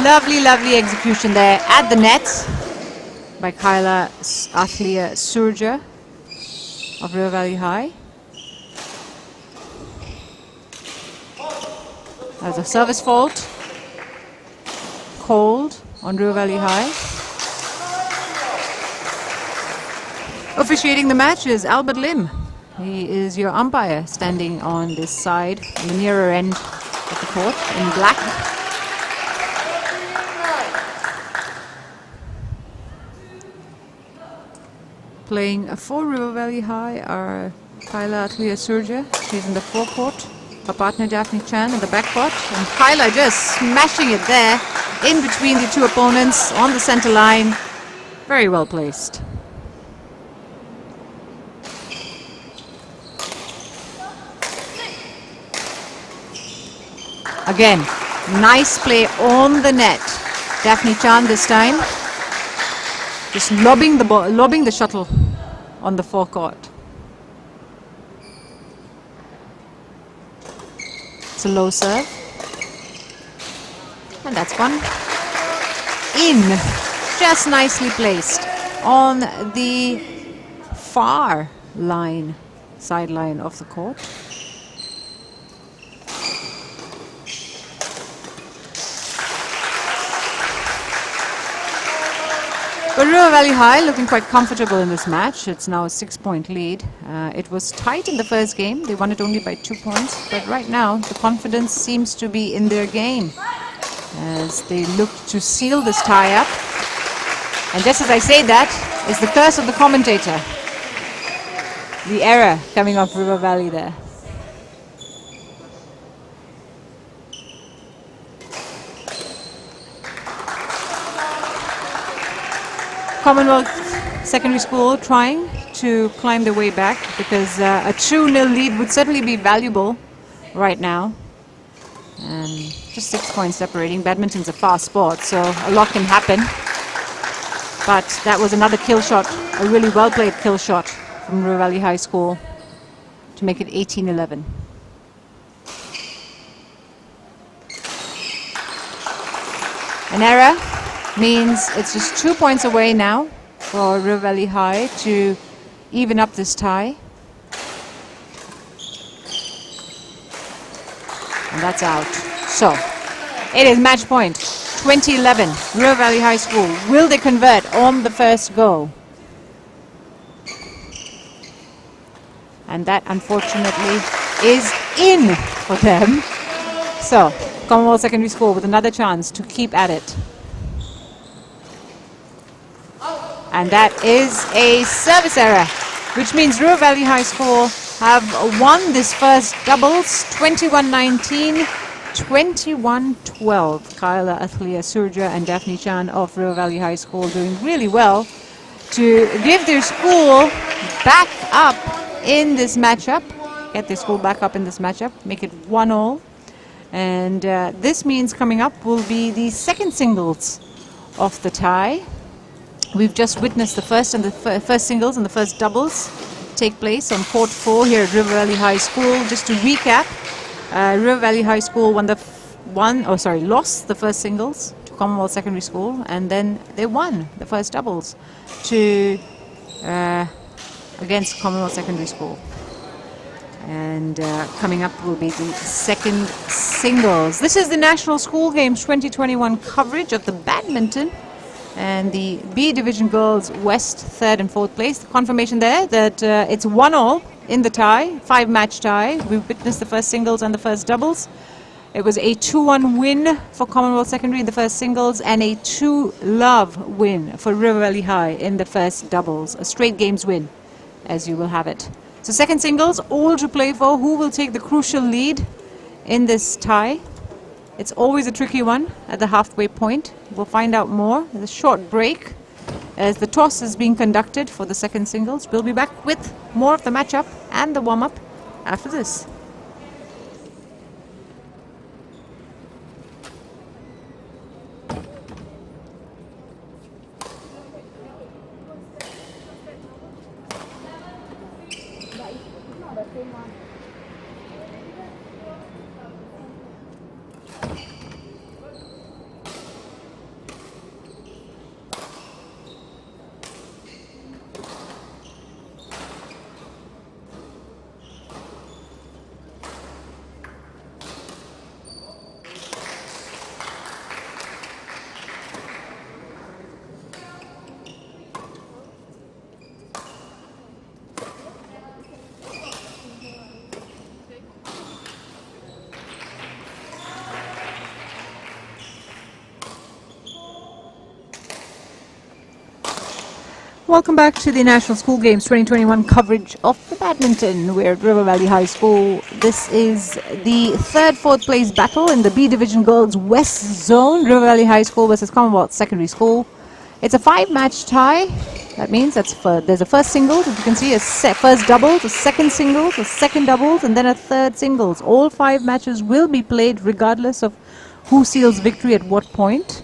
lovely, lovely execution there at the net by Kyla Athlia Surja of River Valley High. That's a service fault called on River Valley High. Officiating the match is Albert Lim. He is your umpire standing on this side, on the nearer end of the court in black. Playing for River Valley High are Kyla Atlia Surja. She's in the forecourt. Her partner Daphne Chan in the backcourt. And Kyla just smashing it there in between the two opponents on the center line. Very well placed. Again, nice play on the net. Daphne Chan this time. Just lobbing the shuttle on the forecourt. It's a low serve. And that's one. In. Just nicely placed on the far line, sideline of the court. But River Valley High looking quite comfortable in this match. It's now a 6-point lead. It was tight in the first game. They won it only by 2 points. But right now, the confidence seems to be in their game as they look to seal this tie up. And just as I say that, it's the curse of the commentator. The error coming off River Valley there. Commonwealth Secondary School trying to climb their way back because a 2-0 lead would certainly be valuable right now. And just 6 points separating. Badminton's a fast sport, so a lot can happen. But that was another kill shot, a really well-played kill shot from River Valley High School to make it 18-11. An error means it's just 2 points away now for River Valley High to even up this tie. And that's out. So, it is match point, 2011, River Valley High School. Will they convert on the first go? And that, unfortunately, is in for them. So, Commonwealth Secondary School with another chance to keep at it. And that is a service error, which means River Valley High School have won this first doubles 21-19, 21-12. Kyla, Athlia, Surja and Daphne Chan of River Valley High School doing really well to give their school back up in this matchup. Get their school back up in this matchup, make it 1-all. And this means coming up will be the second singles of the tie. We've just witnessed the first and the first singles and the first doubles take place on court 4 here at River Valley High School. Just to recap, River Valley High School lost the first singles to Commonwealth Secondary School, and then they won the first doubles to against Commonwealth Secondary School. And coming up will be the second singles. This is the National School Games 2021 coverage of the badminton and the B Division Girls West 3rd and 4th place. The confirmation there that it's 1-all in the tie, 5-match tie. We've witnessed the first singles and the first doubles. It was a 2-1 win for Commonwealth Secondary in the first singles and a 2-love win for River Valley High in the first doubles. A straight games win, as you will have it. So second singles, all to play for. Who will take the crucial lead in this tie? It's always a tricky one at the halfway point. We'll find out more. There's a short break as the toss is being conducted for the second singles. We'll be back with more of the matchup and the warm-up after this. Welcome back to the National School Games 2021 coverage of the badminton. We're at River Valley High School. This is the 3rd, 4th place battle in the B Division Girls West Zone. River Valley High School versus Commonwealth Secondary School. It's a 5-match tie. That means there's a first singles, as you can see, a first doubles, a second singles, a second doubles, and then a third singles. All 5 matches will be played regardless of who seals victory at what point.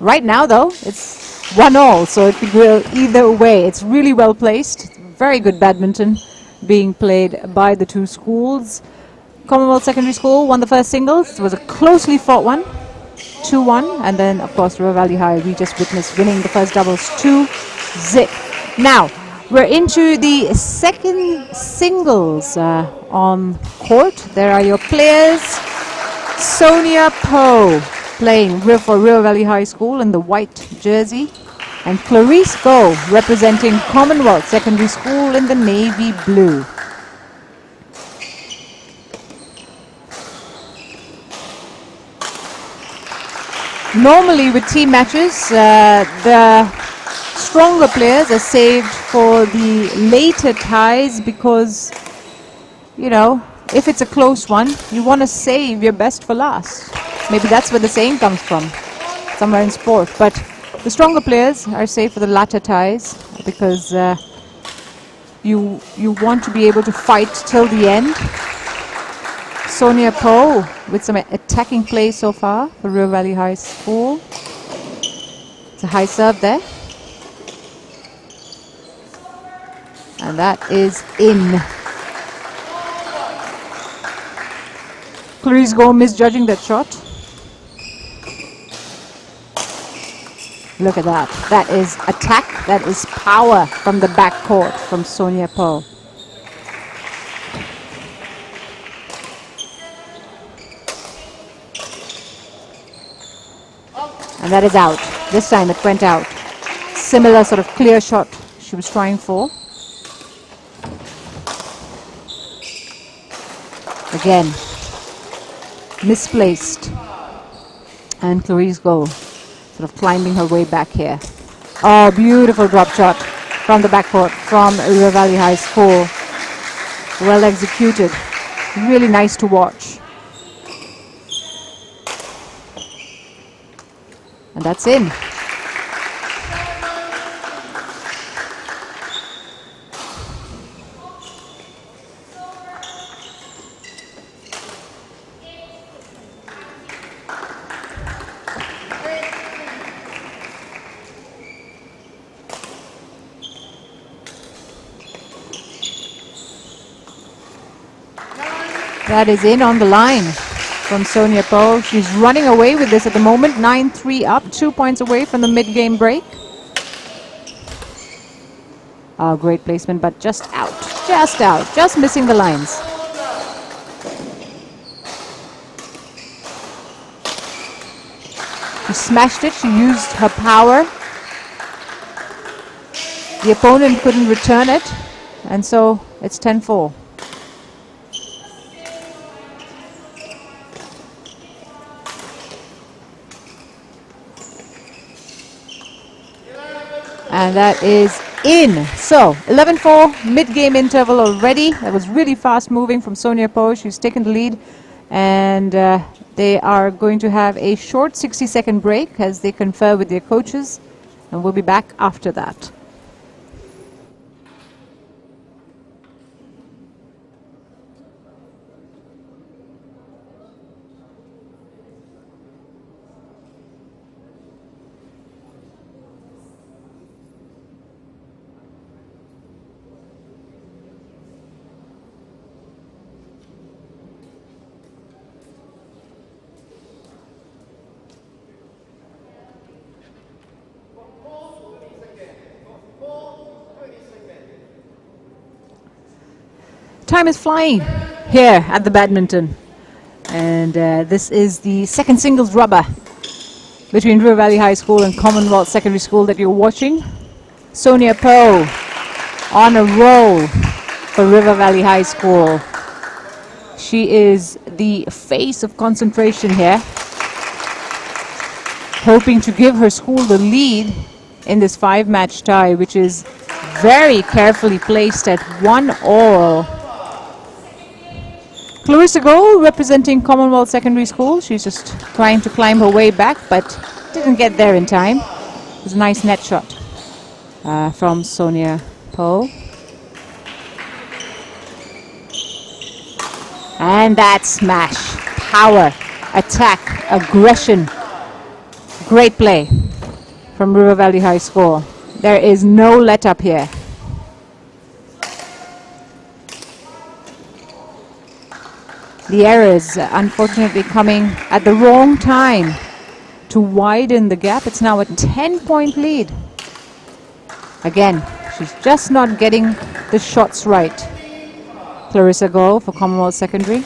Right now, though, it's 1-all, so it could go either way. It's really well placed. Very good badminton being played by the two schools. Commonwealth Secondary School won the first singles. It was a closely fought one, 2-1, and then of course River Valley High, we just witnessed winning the first doubles 2-zip. Now we're into the second singles on court. There are your players. Sonia Poe playing for River Valley High School in the white jersey, and Clarice Go representing Commonwealth Secondary School in the navy blue. Normally with team matches, the stronger players are saved for the later ties because, you know, if it's a close one, you want to save your best for last. Maybe that's where the saying comes from, somewhere in sport. But the stronger players are saved for the latter ties because you want to be able to fight till the end. Sonia Poe with some attacking play so far for River Valley High School. It's a high serve there. And that is in. Clarice Go misjudging that shot. Look at that. That is attack. That is power from the backcourt from Sonia Poe. And that is out. This time it went out. Similar sort of clear shot she was trying for. Again, misplaced. And Clarice Go sort of climbing her way back here. Oh, beautiful drop shot from the backcourt from River Valley High School. Well executed. Really nice to watch. And that's in. That is in on the line from Sonia Poe. She's running away with this at the moment. 9-3 up, 2 points away from the mid-game break. Oh, great placement, but just out, just missing the lines. She smashed it, she used her power. The opponent couldn't return it, and so it's 10-4. And that is in. So 11-4, mid-game interval already. That was really fast moving from Sonia Poe. She's taken the lead, and they are going to have a short 60-second break as they confer with their coaches, and we'll be back after that. Time is flying here at the Badminton, and this is the second singles rubber between River Valley High School and Commonwealth Secondary School that you're watching. Sonia Poe on a roll for River Valley High School. She is the face of concentration here, hoping to give her school the lead in this 5-match tie, which is very carefully placed at 1-all. Clarissa Gold representing Commonwealth Secondary School. She's just trying to climb her way back, but didn't get there in time. It was a nice net shot from Sonia Poe. And that smash. Power, attack, aggression. Great play from River Valley High School. There is no let up here. The errors unfortunately coming at the wrong time to widen the gap. It's now a 10-point lead. Again, she's just not getting the shots right. Clarissa Gold for Commonwealth Secondary.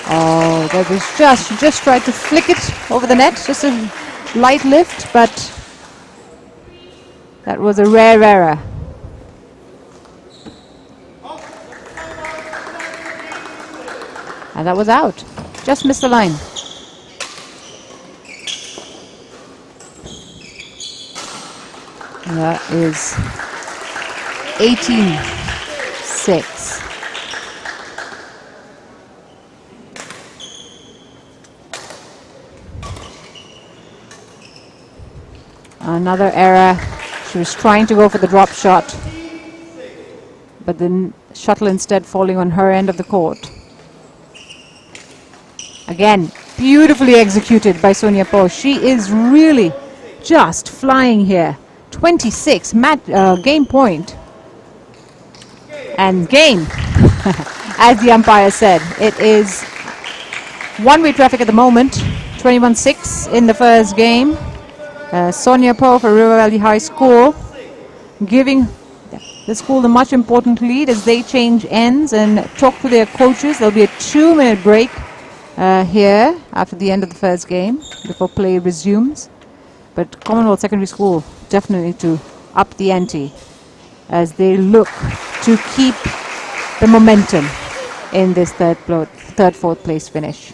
Oh, that was she just tried to flick it over the net. Just a light lift, but that was a rare error. And that was out. Just missed the line. And that is 18-6. Another error. She was trying to go for the drop shot, but the shuttle instead falling on her end of the court. Again, beautifully executed by Sonia Poe. She is really just flying here. 26 game point. And game, as the umpire said. It is one-way traffic at the moment. 21-6 in the first game. Sonia Poe for River Valley High School, giving the school the much important lead as they change ends and talk to their coaches. There'll be a 2-minute break here after the end of the first game before play resumes. But Commonwealth Secondary School definitely to up the ante as they look to keep the momentum in this third, fourth place finish.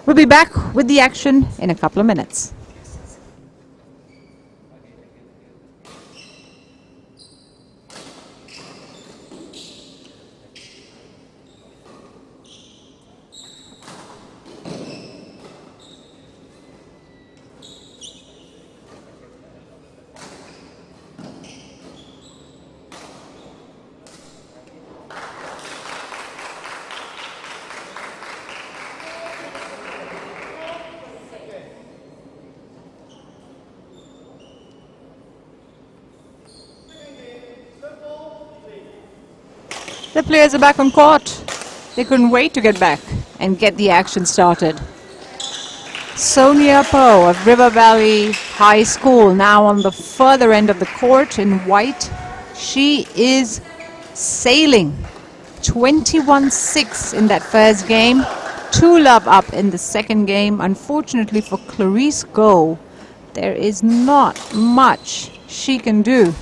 We'll be back with the action in a couple of minutes. The players are back on court. They couldn't wait to get back and get the action started. Sonia Poe of River Valley High School now on the further end of the court in white. She is sailing. 21-6 in that first game. 2-love up in the second game. Unfortunately for Clarice Go, there is not much she can do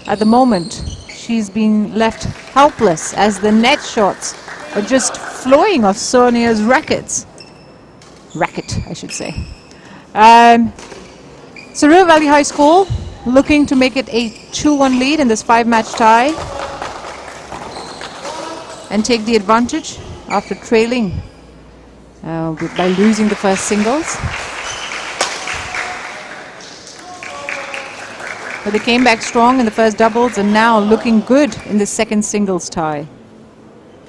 at the moment. She's been left helpless as the net shots are just flowing off Sonia's racket, I should say. So River Valley High School looking to make it a 2-1 lead in this 5-match tie and take the advantage after trailing by losing the first singles. But they came back strong in the first doubles and now looking good in the second singles tie.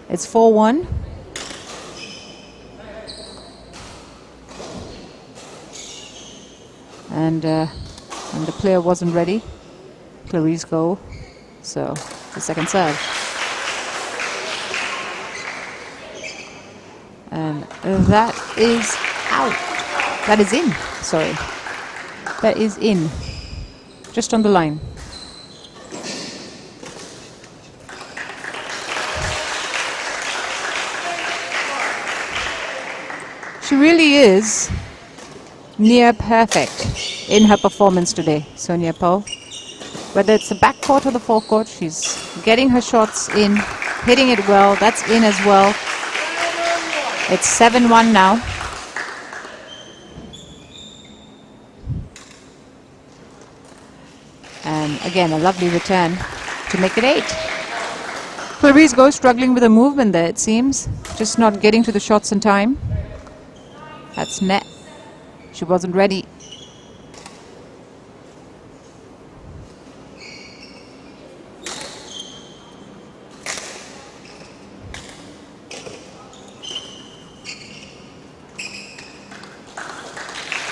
It's 4-1. And the player wasn't ready. Clarice Go. So the second serve. And that is out. That is in. Sorry. That is in. Just on the line. She really is near perfect in her performance today, Sonia Poe. Whether it's the backcourt or the forecourt, she's getting her shots in, hitting it well. That's in as well. It's 7-1 now. And again, a lovely return to make it 8. Clarice Go struggling with the movement there, it seems. Just not getting to the shots in time. That's net. She wasn't ready.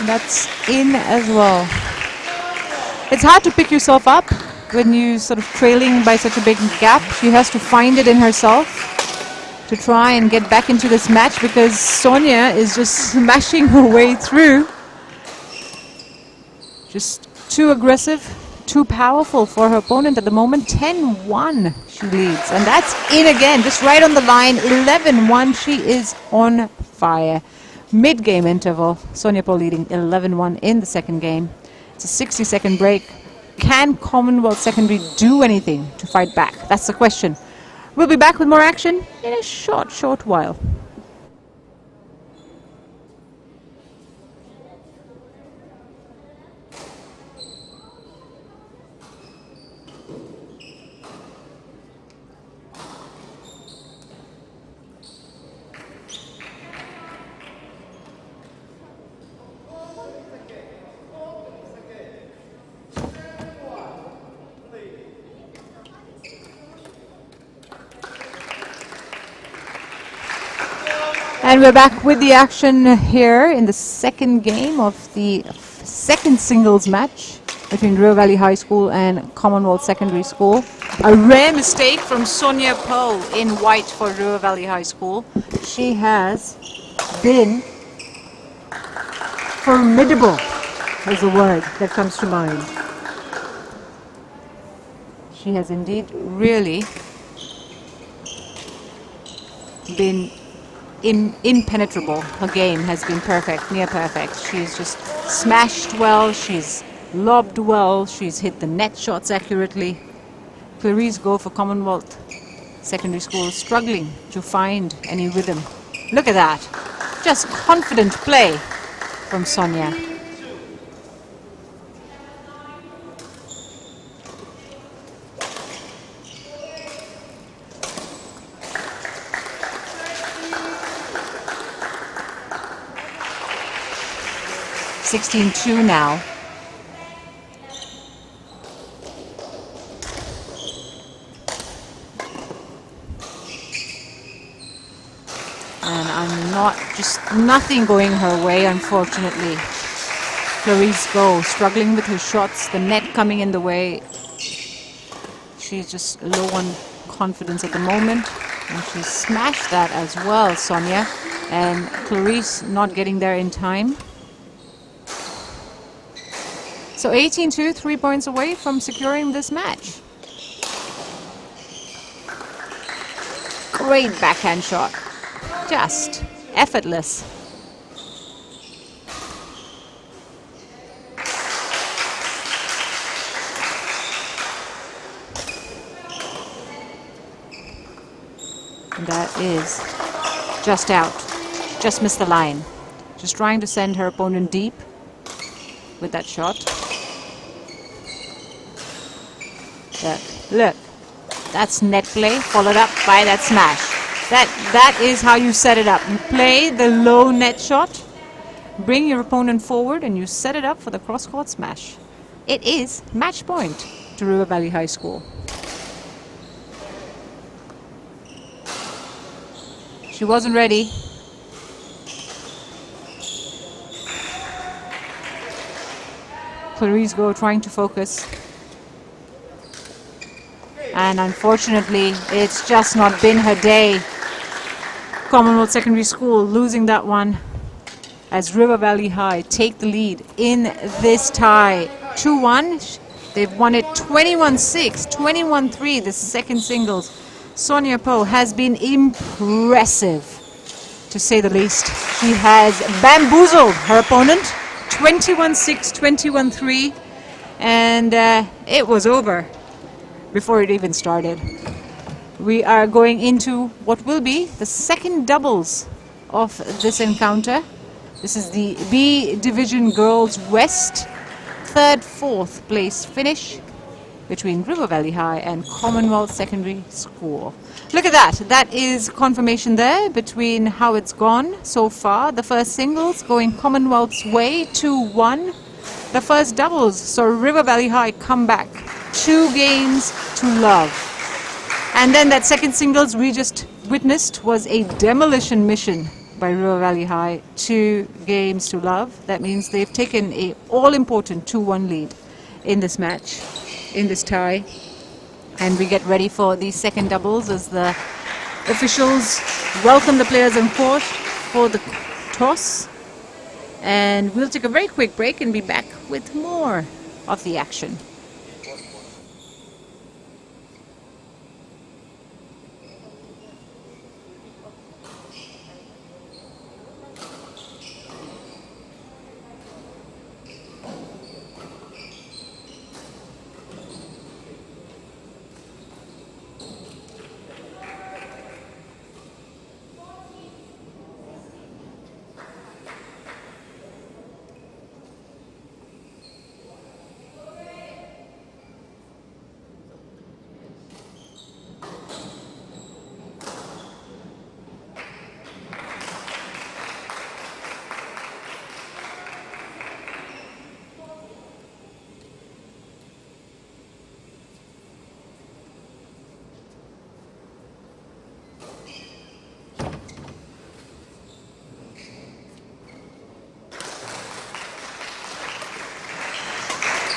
That's in as well. It's hard to pick yourself up when you sort of trailing by such a big gap. She has to find it in herself to try and get back into this match because Sonia is just smashing her way through. Just too aggressive, too powerful for her opponent at the moment. 10-1 she leads, and that's in again, just right on the line. 11-1, she is on fire. Mid-game interval, Sonia Poe leading 11-1 in the second game. It's a 60-second break. Can Commonwealth Secondary do anything to fight back? That's the question. We'll be back with more action in a short while. And we're back with the action here in the second game of the second singles match between River Valley High School and Commonwealth Secondary School. A rare mistake from Sonia Poe in white for River Valley High School. She has been formidable, is a word that comes to mind. She has indeed really been impenetrable. Her game has been perfect, near perfect. She's just smashed well, she's lobbed well, she's hit the net shots accurately. Clarice Go for Commonwealth Secondary School struggling to find any rhythm. Look at that. Just confident play from Sonia. (16-2) now. Just nothing going her way, unfortunately. Clarice Go struggling with her shots, the net coming in the way. She's just low on confidence at the moment, and she smashed that as well, Sonia. And Clarice not getting there in time. So 18-2, 3 points away from securing this match. Great backhand shot. Just effortless. And that is just out. Just missed the line. Just trying to send her opponent deep with that shot. Look. That's net play followed up by that smash. That is how you set it up. You play the low net shot, bring your opponent forward, and you set it up for the cross-court smash. It is match point to River Valley High School. She wasn't ready. Clarice Go trying to focus. And unfortunately, it's just not been her day. Commonwealth Secondary School losing that one as River Valley High take the lead in this tie. 2-1. They've won it 21-6, 21-3, the second singles. Sonia Poe has been impressive, to say the least. She has bamboozled her opponent, 21-6, 21-3, and it was over before it even started. We are going into what will be the second doubles of this encounter. This is the B Division Girls West, 3rd, 4th place finish between River Valley High and Commonwealth Secondary School. Look at that. That is confirmation there between how it's gone so far. The first singles going Commonwealth's way, 2-1. The first doubles, so River Valley High come back 2 games to love. And then that second singles we just witnessed was a demolition mission by River Valley High, 2 games to love. That means they've taken a all-important 2-1 lead in this match, in this tie. And we get ready for the second doubles as the officials welcome the players on court for the toss. And we'll take a very quick break and be back with more of the action.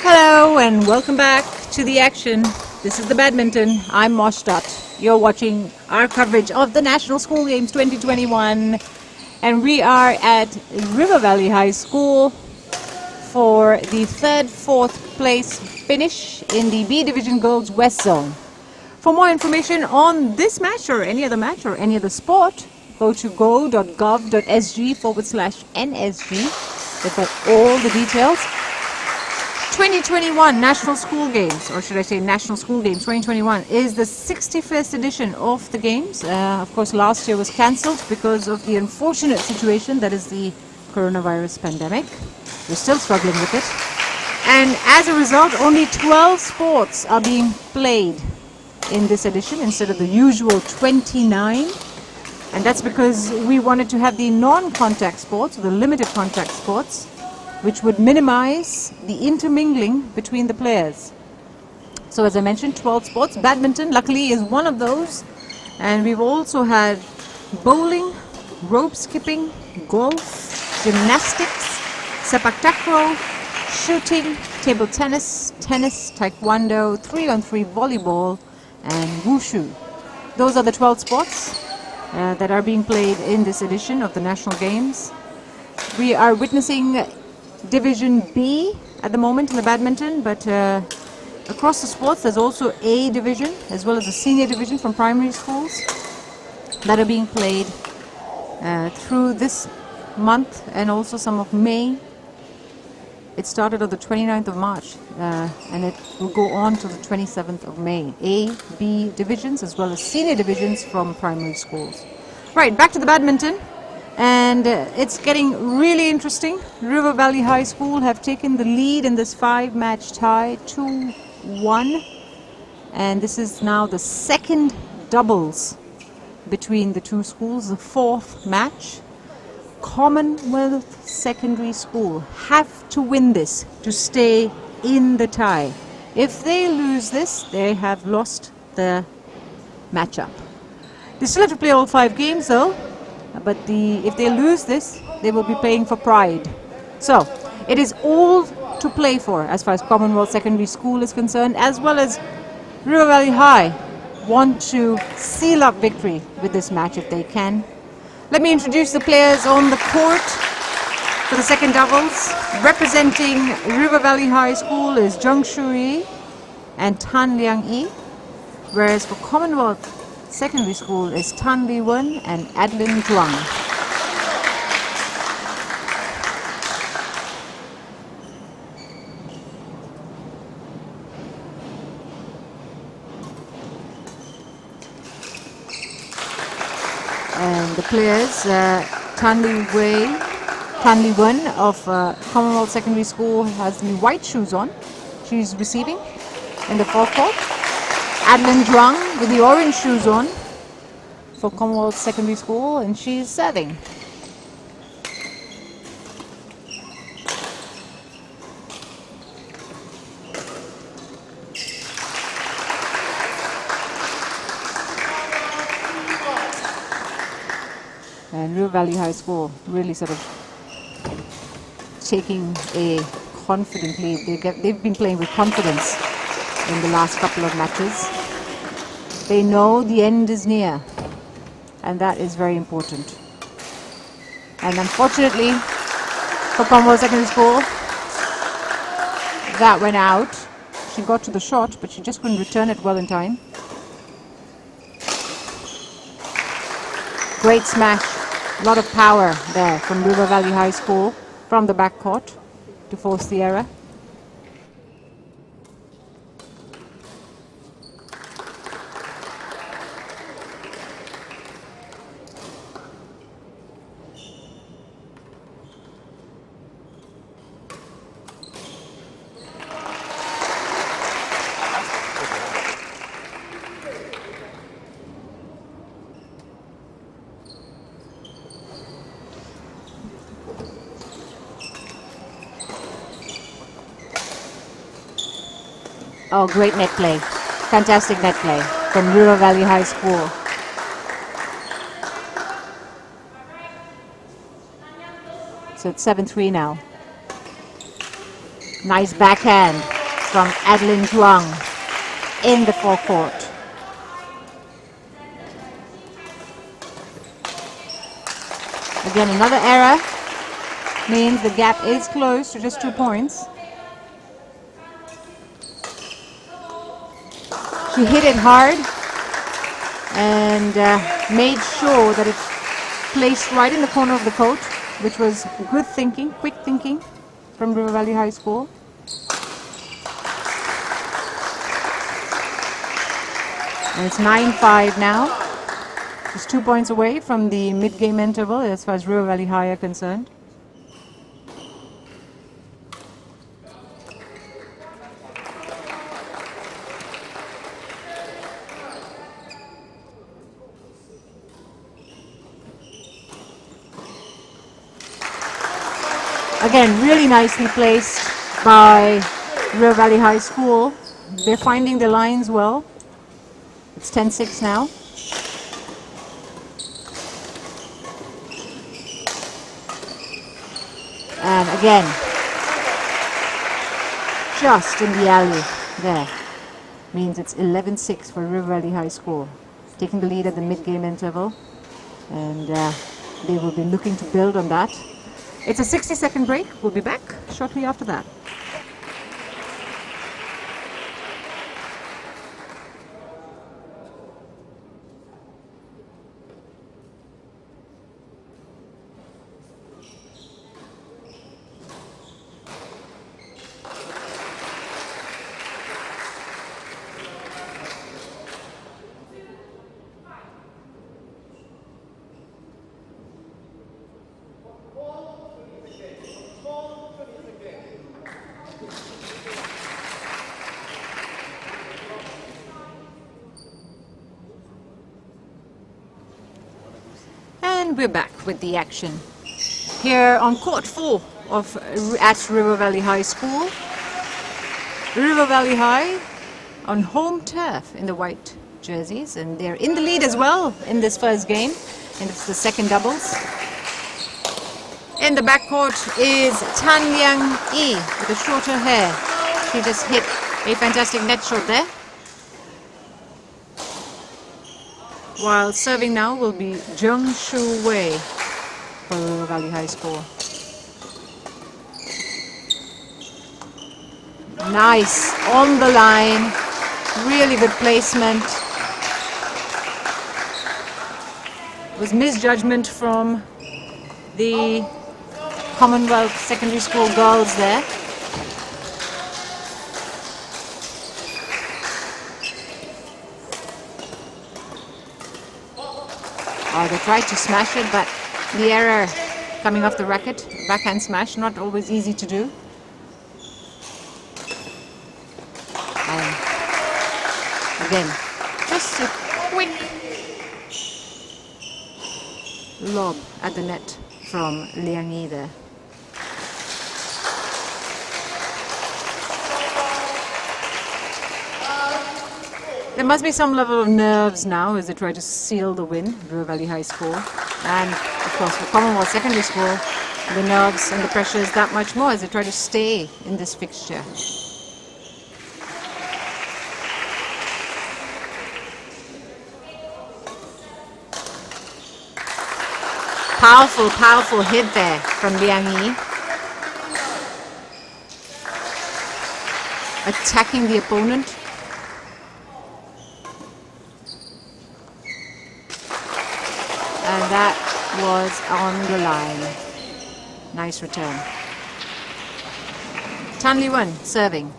Hello and welcome back to the action. This is the Badminton. I'm Mosh Dutt. You're watching our coverage of the National School Games 2021, and we are at River Valley High School for the 3rd, 4th place finish in the B Division Girls West Zone. For more information on this match or any other match or any other sport, go to go.gov.sg/NSG. They've got all the details. 2021 National School Games, or should I say National School Games 2021, is the 61st edition of the Games. Of course, last year was cancelled because of the unfortunate situation that is the coronavirus pandemic. We're still struggling with it. And as a result, only 12 sports are being played in this edition instead of the usual 29. And that's because we wanted to have the non-contact sports, the limited contact sports, which would minimize the intermingling between the players. So as I mentioned, 12 sports. Badminton, luckily, is one of those. And we've also had bowling, rope skipping, golf, gymnastics, sepak takraw, shooting, table tennis, taekwondo, 3-on-3 volleyball, and wushu. Those are the 12 sports that are being played in this edition of the National Games. We are witnessing Division B at the moment in the badminton, but across the sports there's also A division as well as a senior division from primary schools that are being played through this month and also some of May. It started on the 29th of March and it will go on to the 27th of May. A, B divisions as well as senior divisions from primary schools. Right, back to the badminton. And it's getting really interesting. River Valley High School have taken the lead in this 5-match tie, 2-1. And this is now the second doubles between the two schools, the 4th match. Commonwealth Secondary School have to win this to stay in the tie. If they lose this, they have lost the matchup. They still have to play all 5 games though. But if they lose this, they will be playing for pride. So, it is all to play for as far as Commonwealth Secondary School is concerned, as well as River Valley High want to seal up victory with this match if they can. Let me introduce the players on the court for the second doubles. Representing River Valley High School is Jung Shui and Tan Liang Yi, whereas for Commonwealth Secondary School is Tan Li Wen and Adeline Zhuang. And the players, Tan Li Wen of Commonwealth Secondary School has the white shoes on. She's receiving in the forecourt. Adeline Zhuang with the orange shoes on for Commonwealth Secondary School, and she's serving. And River Valley High School really sort of taking a confident lead. They've been playing with confidence in the last couple of matches. They know the end is near, and that is very important. And unfortunately for Commonwealth Secondary School, that went out. She got to the shot, but she just couldn't return it well in time. Great smash, a lot of power there from River Valley High School from the backcourt to force the error. Oh, great net play. Fantastic net play from River Valley High School. So it's 7-3 now. Nice backhand from Adeline Zhuang in the forecourt. Again, another error means the gap is close to just 2 points. She hit it hard and made sure that it placed right in the corner of the court, which was good thinking, quick thinking from River Valley High School. And it's 9-5 now. Just 2 points away from the mid-game interval as far as River Valley High are concerned. Again, really nicely placed by River Valley High School. They're finding the lines well. It's 10-6 now. And again, just in the alley there. Means it's 11-6 for River Valley High School. Taking the lead at the mid-game interval. And they will be looking to build on that. It's a 60-second break. We'll be back shortly after that. And we're back with the action here on court 4 at River Valley High School. River Valley High on home turf in the white jerseys, and they're in the lead as well in this first game, and it's the second doubles. In the backcourt is Tan Liang Yi with the shorter hair. She just hit a fantastic net shot there. While serving now will be Zheng Shu Wei for River Valley High School. Nice, on the line, really good placement. It was misjudgment from the Commonwealth Secondary School girls there. They tried to smash it, but the error coming off the racket, backhand smash, not always easy to do. And again, just a quick lob at the net from Liang Yi there. There must be some level of nerves now as they try to seal the win, River Valley High School. And of course for Commonwealth Secondary School, the nerves and the pressure is that much more as they try to stay in this fixture. Powerful, powerful hit there from Liang Yi. Attacking the opponent. And that was on the line. Nice return. Tan Li Wen serving.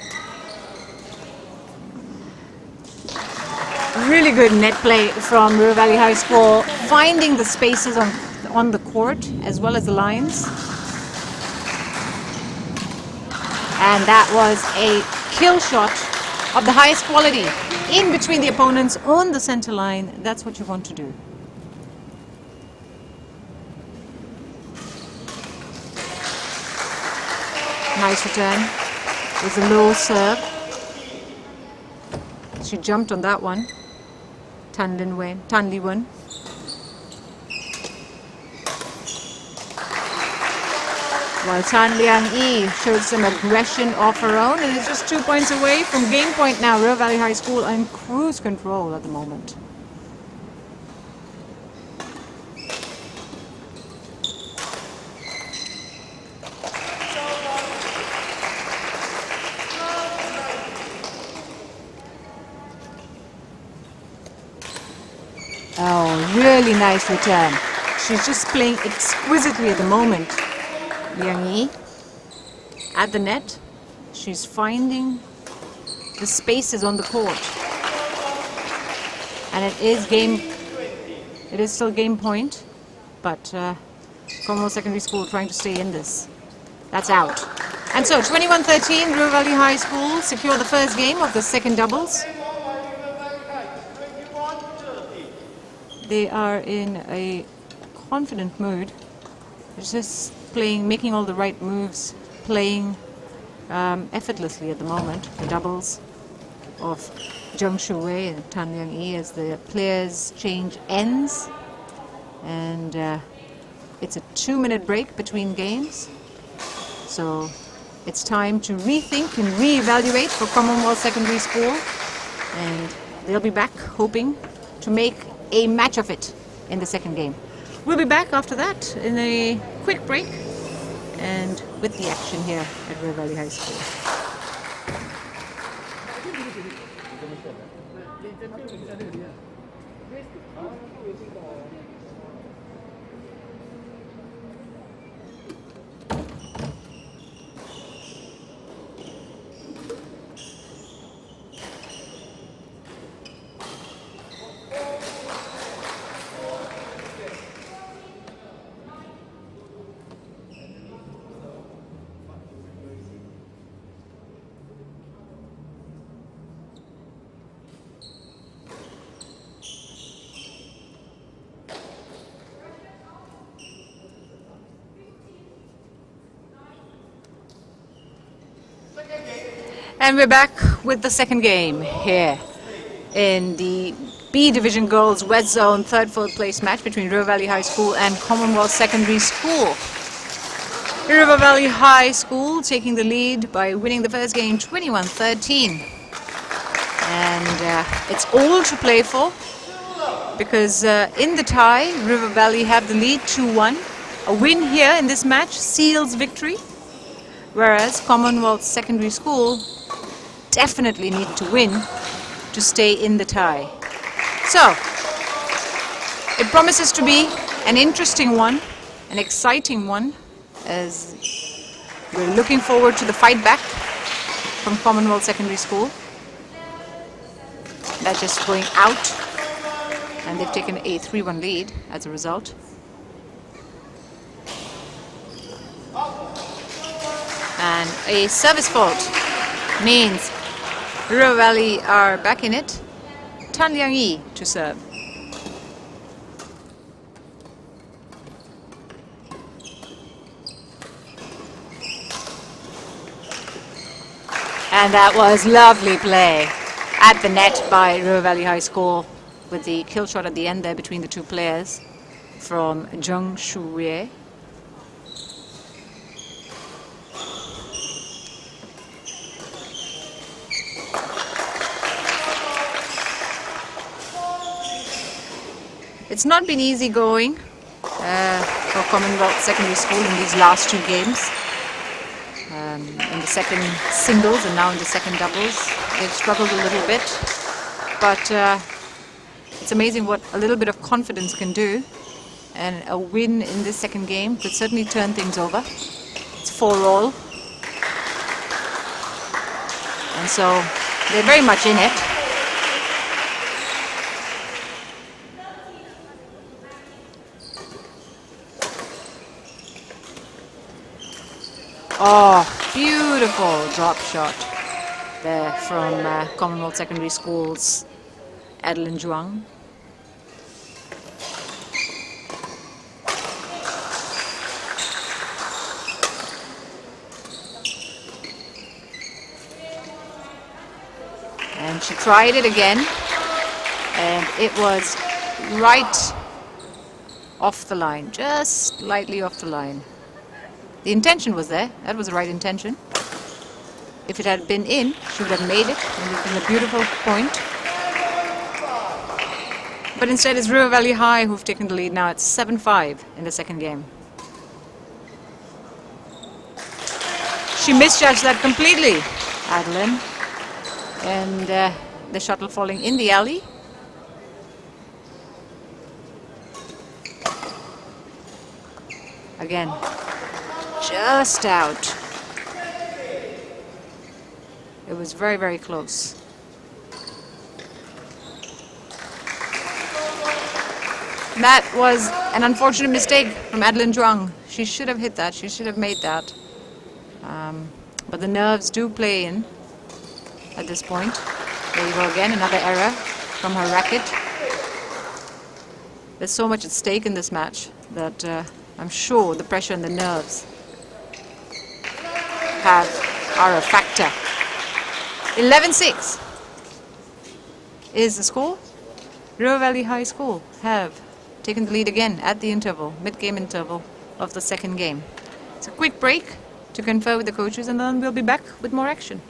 Really good net play from River Valley High School, finding the spaces on the court as well as the lines. And that was a kill shot of the highest quality in between the opponents on the center line. That's what you want to do. Nice return. It was a low serve. She jumped on that one. Tan Li Wen. While Tan Liang Yi showed some aggression of her own, and is just 2 points away from game point now. River Valley High School on cruise control at the moment. Oh, really nice return. She's just playing exquisitely at the moment. Liang Yi at the net. She's finding the spaces on the court. And it is still game point, but Commonwealth Secondary School trying to stay in this. That's out. And so 21-13, River Valley High School secure the first game of the second doubles. They are in a confident mood. They're just playing, making all the right moves, playing effortlessly at the moment. The doubles of Zheng Shuwei and Tan Liang Yi as the players change ends. And it's a 2-minute break between games. So it's time to rethink and reevaluate for Commonwealth Secondary School. And they'll be back hoping to make a match of it in the second game. We'll be back after that in a quick break and with the action here at River Valley High School. And we're back with the second game here in the B Division Girls West Zone 3rd-4th place match between River Valley High School and Commonwealth Secondary School. River Valley High School taking the lead by winning the first game 21-13. And it's all to play for because in the tie, River Valley have the lead 2-1. A win here in this match seals victory, whereas Commonwealth Secondary School definitely need to win to stay in the tie. So, it promises to be an interesting one, an exciting one, as we're looking forward to the fight back from Commonwealth Secondary School. That's just going out, and they've taken a 3-1 lead as a result. And a service fault means River Valley are back in it. Tan Liang Yi to serve. And that was lovely play at the net by River Valley High School with the kill shot at the end there between the two players from Zheng Shuwei. It's not been easy going for Commonwealth Secondary School in these last two games. In the second singles and now in the second doubles. They've struggled a little bit, but it's amazing what a little bit of confidence can do, and a win in this second game could certainly turn things over. It's 4-all, and so they're very much in it. Oh, beautiful drop shot there from Commonwealth Secondary School's Adeline Zhuang. And she tried it again, and it was right off the line, just slightly off the line. The intention was there. That was the right intention. If it had been in, she would have made it. And it would have been a beautiful point. But instead, it's River Valley High who've taken the lead now. It's 7-5 in the second game. She misjudged that completely, Adeline. And the shuttle falling in the alley. Again. Just out. It was very, very close. That was an unfortunate mistake from Adeline Zhuang. She should have hit that. She should have made that. But the nerves do play in at this point. There you go again, another error from her racket. There's so much at stake in this match that I'm sure the pressure and the nerves are a factor. 11-6 is the score. River Valley High School have taken the lead again at the interval, mid-game interval of the second game. It's a quick break to confer with the coaches, and then we'll be back with more action.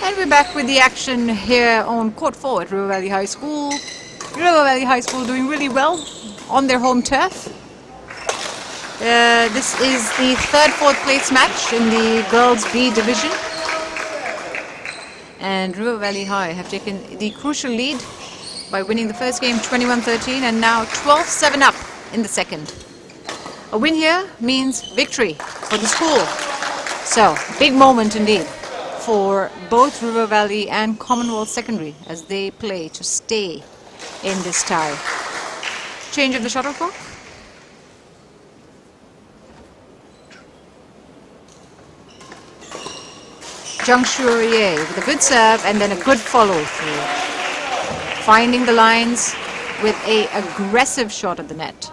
And we're back with the action here on court 4 at River Valley High School. River Valley High School doing really well on their home turf. This is the third, fourth place match in the girls B division. And River Valley High have taken the crucial lead by winning the first game 21-13 and now 12-7 up in the second. A win here means victory for the school. So, big moment indeed for both River Valley and Commonwealth Secondary as they play to stay in this tie. Change of the shuttlecock. Zhang Shuye with a good serve and then a good follow through. Finding the lines with an aggressive shot at the net.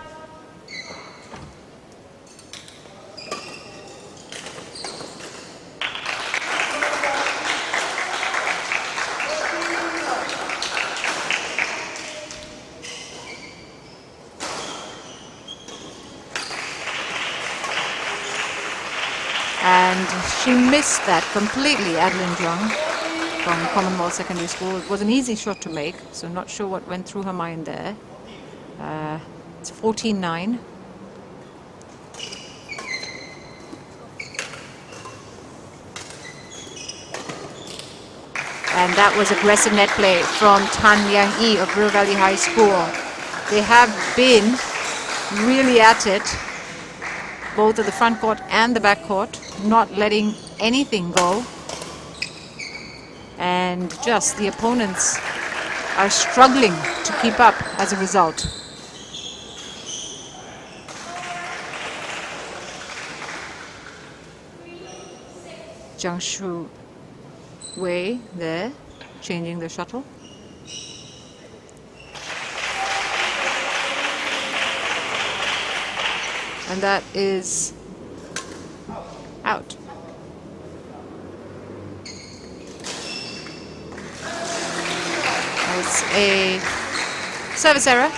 And she missed that completely, Adeline Zhuang from Commonwealth Secondary School. It was an easy shot to make, so not sure what went through her mind there. It's 14-9. And that was aggressive net play from Tan Yang Yi of River Valley High School. They have been really at it, both at the front court and the back court, not letting anything go. And just the opponents are struggling to keep up as a result. Zhang Shu Wei there, changing the shuttle. And that is out. It's a service error.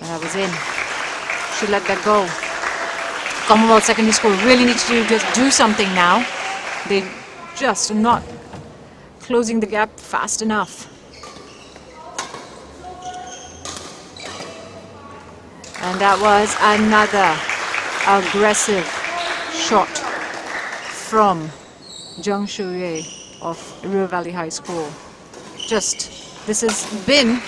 That was in. She let that go. Commonwealth Secondary School really needs to just do something now. They just are not closing the gap fast enough. And that was another aggressive shot from Zhang Shuye of River Valley High School. This has been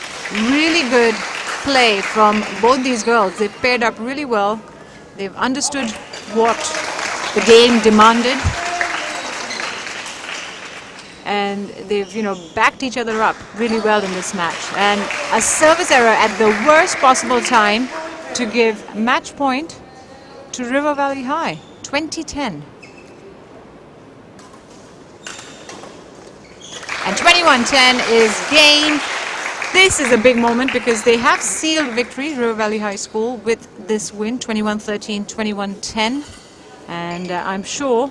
really good play from both these girls. They've paired up really well. They've understood what the game demanded. And they've, backed each other up really well in this match. And a service error at the worst possible time to give match point to River Valley High, 20-10. And 21-10 is game. This is a big moment because they have sealed victory, River Valley High School, with this win, 21-13, 21-10. And I'm sure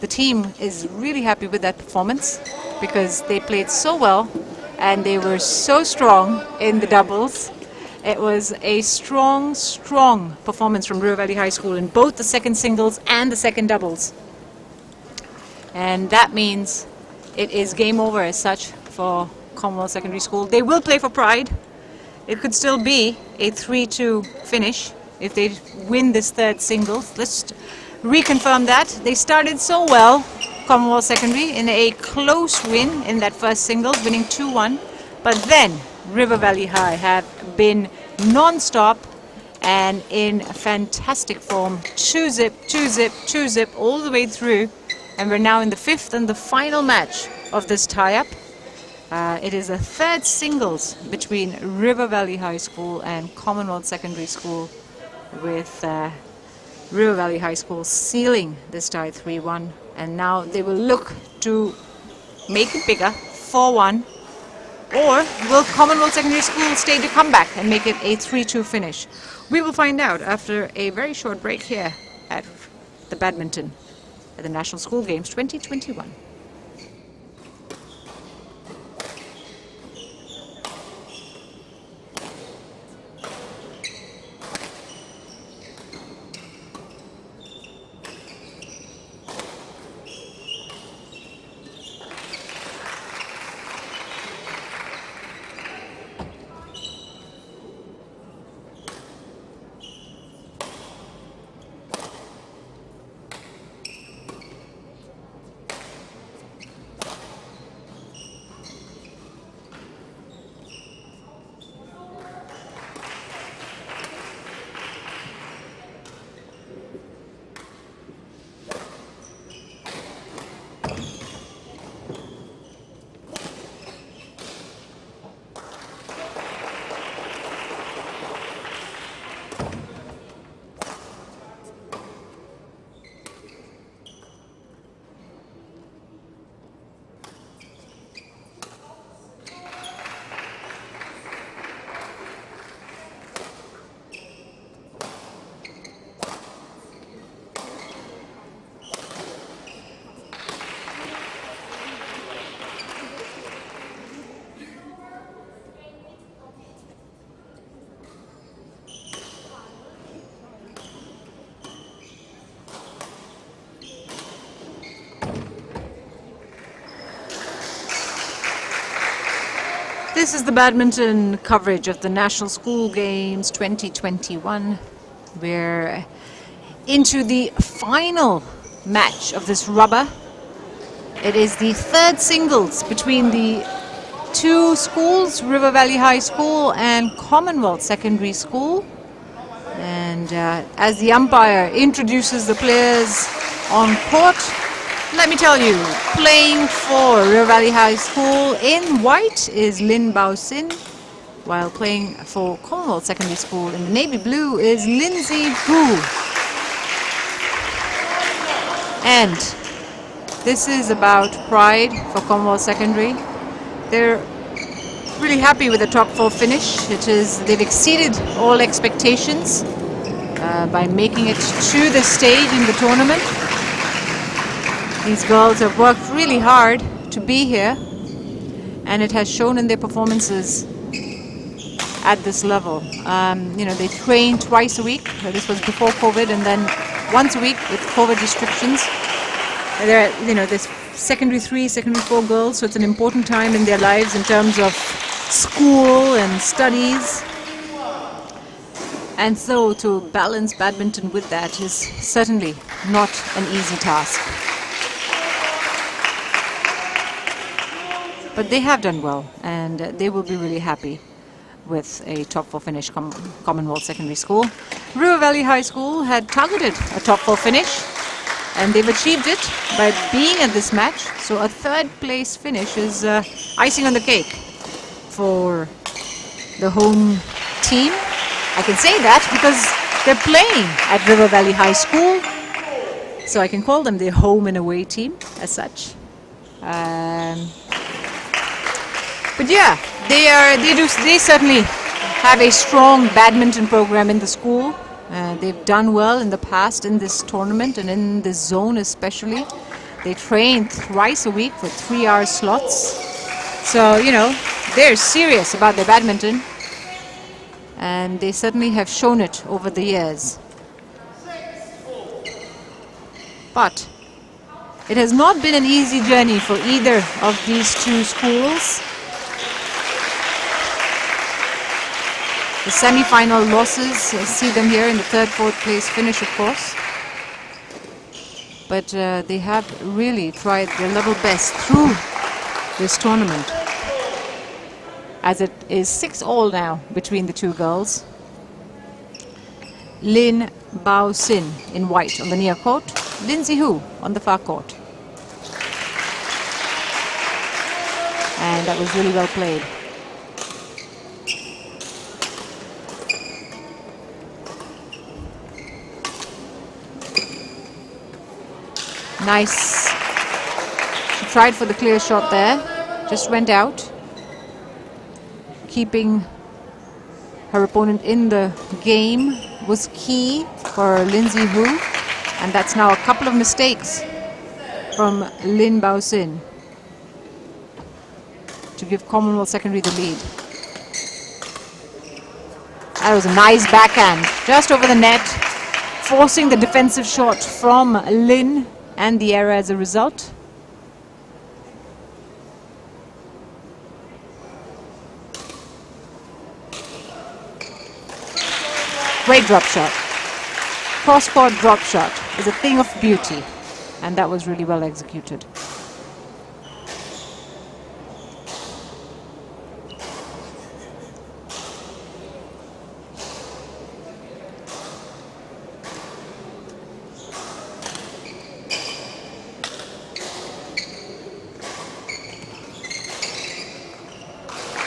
the team is really happy with that performance. because they played so well and they were so strong in the doubles. It was a strong, strong performance from River Valley High School in both the second singles and the second doubles. And that means it is game over as such for Commonwealth Secondary School. They will play for pride. It could still be a 3-2 finish if they win this third singles. Let's reconfirm that. They started so well, Commonwealth Secondary, in a close win in that first singles, winning 2-1. But then River Valley High have been non-stop and in fantastic form. 2-zip, 2-zip, 2-zip all the way through. And we're now in the fifth and the final match of this tie-up. It is a third singles between River Valley High School and Commonwealth Secondary School, with River Valley High School sealing this tie 3-1. And now they will look to make it bigger, 4-1. Or will Commonwealth Secondary School stay to come back and make it a 3-2 finish? We will find out after a very short break here at the Badminton at the National School Games 2021. This is the badminton coverage of the National School Games 2021. We're into the final match of this rubber. It is the third singles between the two schools, River Valley High School and Commonwealth Secondary School. And as the umpire introduces the players on court, let me tell you, playing for River Valley High School in white is Lin Bao Sin, while playing for Commonwealth Secondary School in the navy blue is Lindsay Gu. And this is about pride for Commonwealth Secondary. They're really happy with the top four finish. They've exceeded all expectations by making it to the stage in the tournament. These girls have worked really hard to be here, and it has shown in their performances at this level. They train twice a week. This was before COVID, and then once a week with COVID restrictions. There's secondary 3, secondary 4 girls, so it's an important time in their lives in terms of school and studies. And so to balance badminton with that is certainly not an easy task. But they have done well, and they will be really happy with a top 4 finish Commonwealth Secondary School. River Valley High School had targeted a top 4 finish, and they've achieved it by being at this match. So a third place finish is icing on the cake for the home team. I can say that because they're playing at River Valley High School, so I can call them the home and away team as such. But yeah, they certainly have a strong badminton program in the school. They've done well in the past in this tournament and in this zone especially. They train twice a week for 3-hour slots. So, you know, they're serious about their badminton. And they certainly have shown it over the years. But it has not been an easy journey for either of these two schools. The semi-final losses, you see them here in the 3rd, 4th place finish, of course. But they have really tried their level best through this tournament. As it is 6-all now between the two girls. Lin Bao Sin in white on the near court. Lindsay Hu on the far court. And that was really well played. Nice. She tried for the clear shot there. Just went out. Keeping her opponent in the game was key for Lindsay Hu. And that's now a couple of mistakes from Lin Bao Sin to give Commonwealth Secondary the lead. That was a nice backhand, just over the net, forcing the defensive shot from Lin and the error as a result. Great drop shot. Cross-court drop shot is a thing of beauty, and that was really well executed.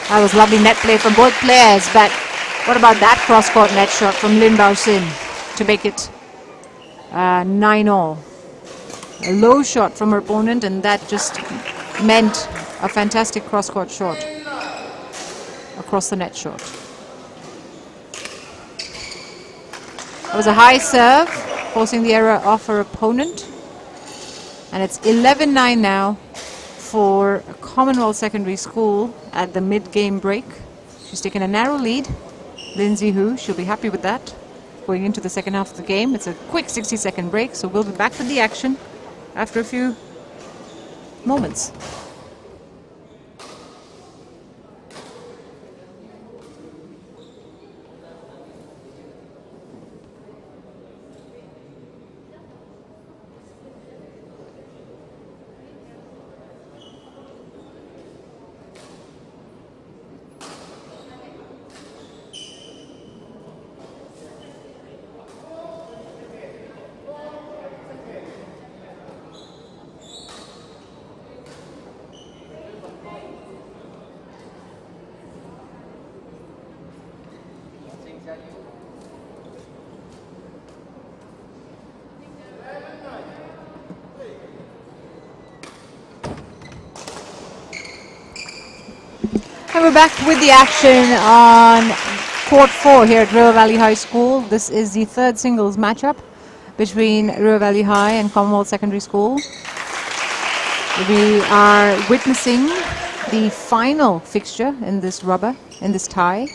That was lovely net play from both players, but what about that cross-court net shot from Lin Bao Sin to make it 9-all? A low shot from her opponent, and that just meant a fantastic cross-court shot, across the net shot. That was a high serve, forcing the error off her opponent. And it's 11-9 now for Commonwealth Secondary School at the mid-game break. She's taken a narrow lead. Lindsay Hu, she'll be happy with that. Going into the second half of the game, it's a quick 60-second break, so we'll be back with the action after a few moments. And we're back with the action on Court 4 here at River Valley High School. This is the third singles matchup between River Valley High and Commonwealth Secondary School. We are witnessing the final fixture in this rubber, in this tie.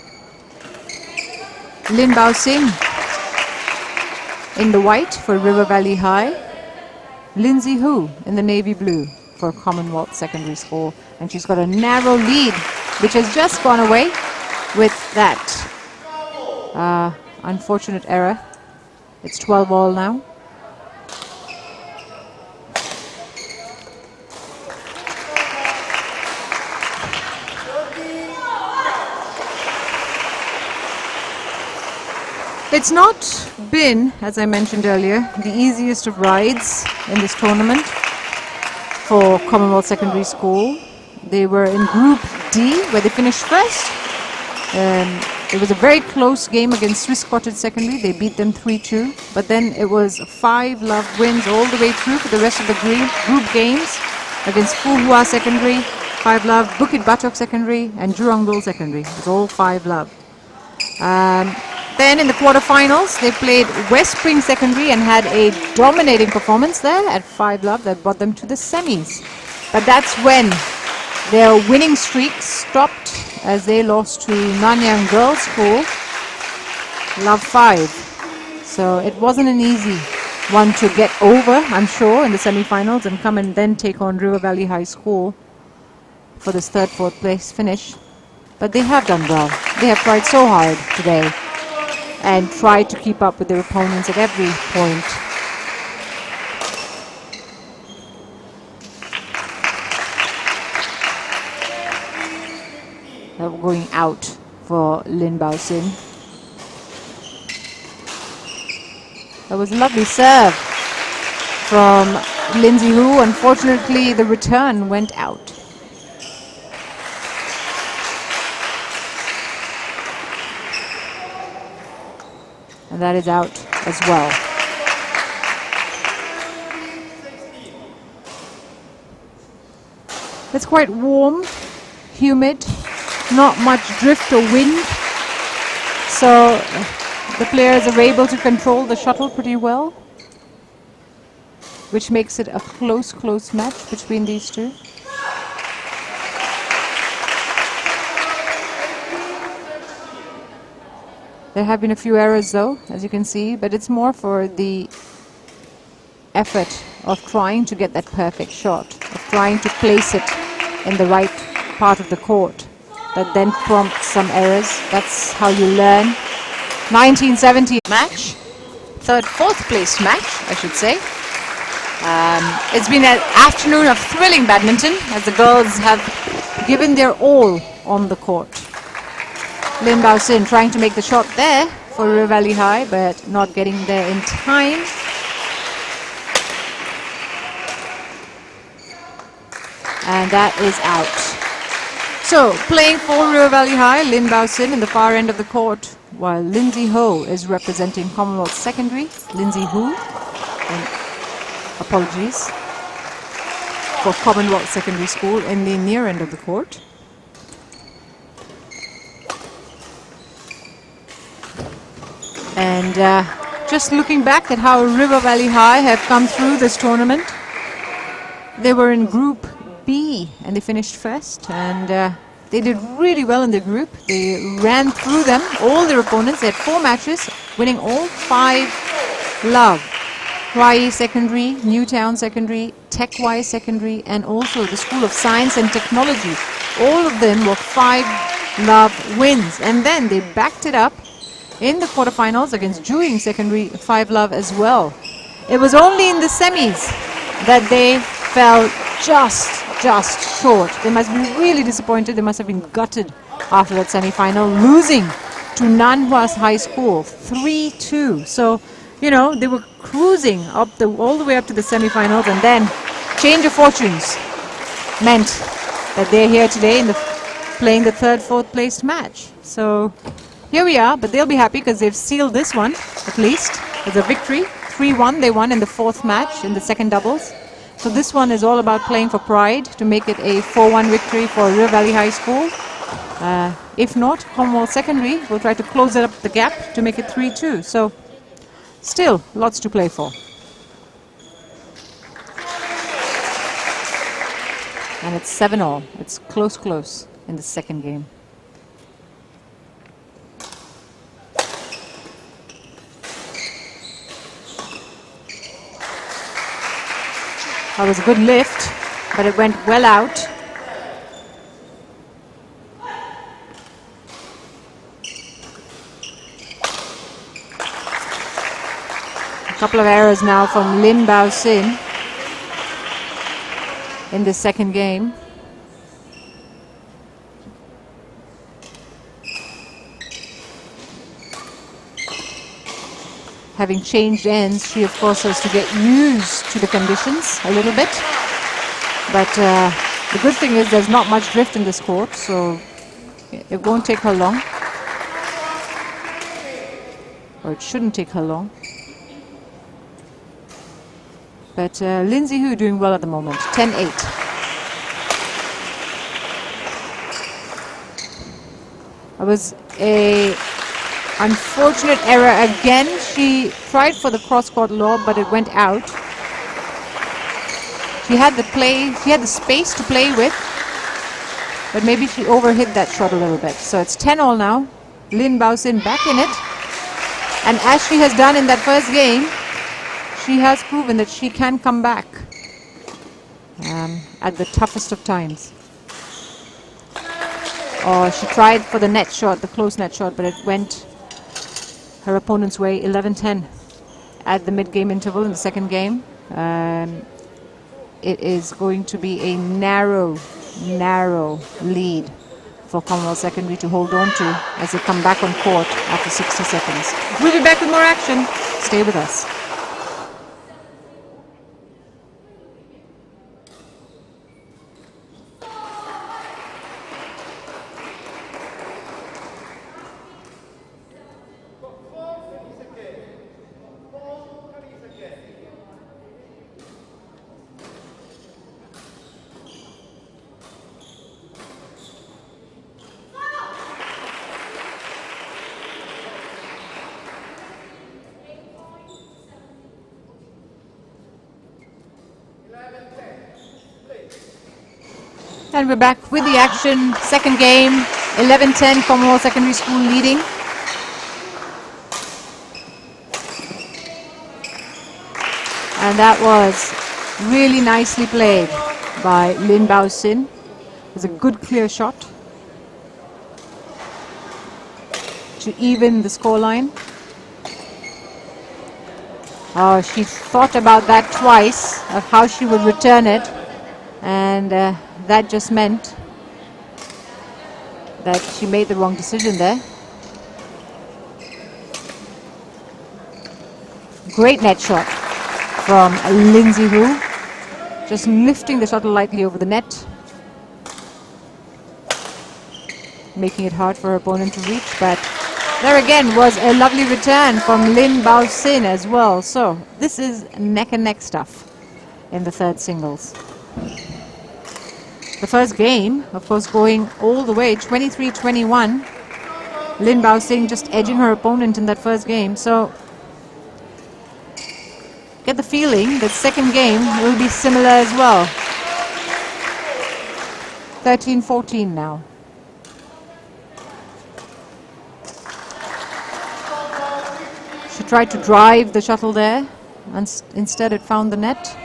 Lin Bao Sin in the white for River Valley High. Lindsay Hu in the navy blue for Commonwealth Secondary School. And she's got a narrow lead, which has just gone away with that unfortunate error. It's 12-all now. It's not been, as I mentioned earlier, the easiest of rides in this tournament for Commonwealth Secondary School. They were in Group D, where they finished first. It was a very close game against Swiss Cottage Secondary. They beat them 3-2. But then it was 5-love wins all the way through for the rest of the group games against Fuhua Secondary, 5-love, Bukit Batok Secondary, and Jurong Bull Secondary. It was all 5-love. Then in the quarterfinals, they played West Spring Secondary and had a dominating performance there at 5-love that brought them to the semis. But that's when their winning streak stopped as they lost to Nanyang Girls School, love 5. So it wasn't an easy one to get over, I'm sure, in the semi-finals and come and then take on River Valley High School for this 3rd, 4th place finish. But they have done well. They have tried so hard today and tried to keep up with their opponents at every point. Going out for Lin Bao Sin. That was a lovely serve from Lindsay Hu. Unfortunately, the return went out. And that is out as well. It's quite warm, humid, not much drift or wind. So the players are able to control the shuttle pretty well, which makes it a close match between these two. There have been a few errors though, as you can see, but it's more for the effort of trying to get that perfect shot, of trying to place it in the right part of the court, that then prompts some errors. That's how you learn. 1970 match, 3rd, 4th place match, I should say. It's been an afternoon of thrilling badminton as the girls have given their all on the court. Lin Bao Sin trying to make the shot there for River Valley High, but not getting there in time. And that is out. So, playing for River Valley High, Lin Bao Sin in the far end of the court, while Lindsay Ho is representing Commonwealth Secondary. Lindsay Hu, and apologies, for Commonwealth Secondary School in the near end of the court. And just looking back at how River Valley High have come through this tournament, they were in Group B and they finished first, and they did really well in the group. They ran through them, all their opponents. They had 4 matches, winning all 5-love. Hawaii Secondary, Newtown Secondary, Tech-Y Secondary, and also the School of Science and Technology. All of them were 5-love wins, and then they backed it up in the quarterfinals against Jewing Secondary, 5-love as well. It was only in the semis that they fell just short. They must be really disappointed. They must have been gutted after that semi-final, losing to Nanhua High School 3-2. So, you know, they were cruising up all the way up to the semi-finals, and then change of fortunes meant that they're here today in playing the 3rd, 4th placed match. So here we are, but they'll be happy because they've sealed this one, at least, as a victory. 3-1 they won in the 4th match in the second doubles. So this one is all about playing for pride to make it a 4-1 victory for River Valley High School. If not, Commonwealth Secondary will try to close it up the gap to make it 3-2. So still lots to play for. And it's 7-all. It's close in the second game. That was a good lift, but it went well out. A couple of errors now from Lin Bao Sin in the second game. Having changed ends, she of course has to get used to the conditions a little bit. But the good thing is there's not much drift in this court, so it won't take her long. Or it shouldn't take her long. But Lindsay Hu doing well at the moment, 10-8. It was a Unfortunate error again. She tried for the cross-court lob, but it went out. She had the space to play with, but maybe she overhit that shot a little bit. So it's 10-all now. Lin Bao-sin back in it. And as she has done in that first game, she has proven that she can come back at the toughest of times. Oh, she tried for the net shot, the close net shot, but it went her opponent's way. 11-10 at the mid-game interval in the second game. It is going to be a narrow lead for Commonwealth Secondary to hold on to as they come back on court after 60 seconds. We'll be back with more action. Stay with us. And we're back with the action. Second game, 11-10, Commonwealth Secondary School leading. And that was really nicely played by Lin Bao-sin. It was a good clear shot to even the scoreline. Oh, she thought about that twice of how she would return it, and that just meant that she made the wrong decision there. Great net shot from Lindsay Hu, just lifting the shuttle lightly over the net, making it hard for her opponent to reach. But there again was a lovely return from Lin Bao-sin as well. So this is neck and neck stuff in the third singles. The first game, of course, going all the way 23-21. Lin Bao-sin just edging her opponent in that first game. So get the feeling that second game will be similar as well. 13-14 now. She tried to drive the shuttle there, and instead it found the net.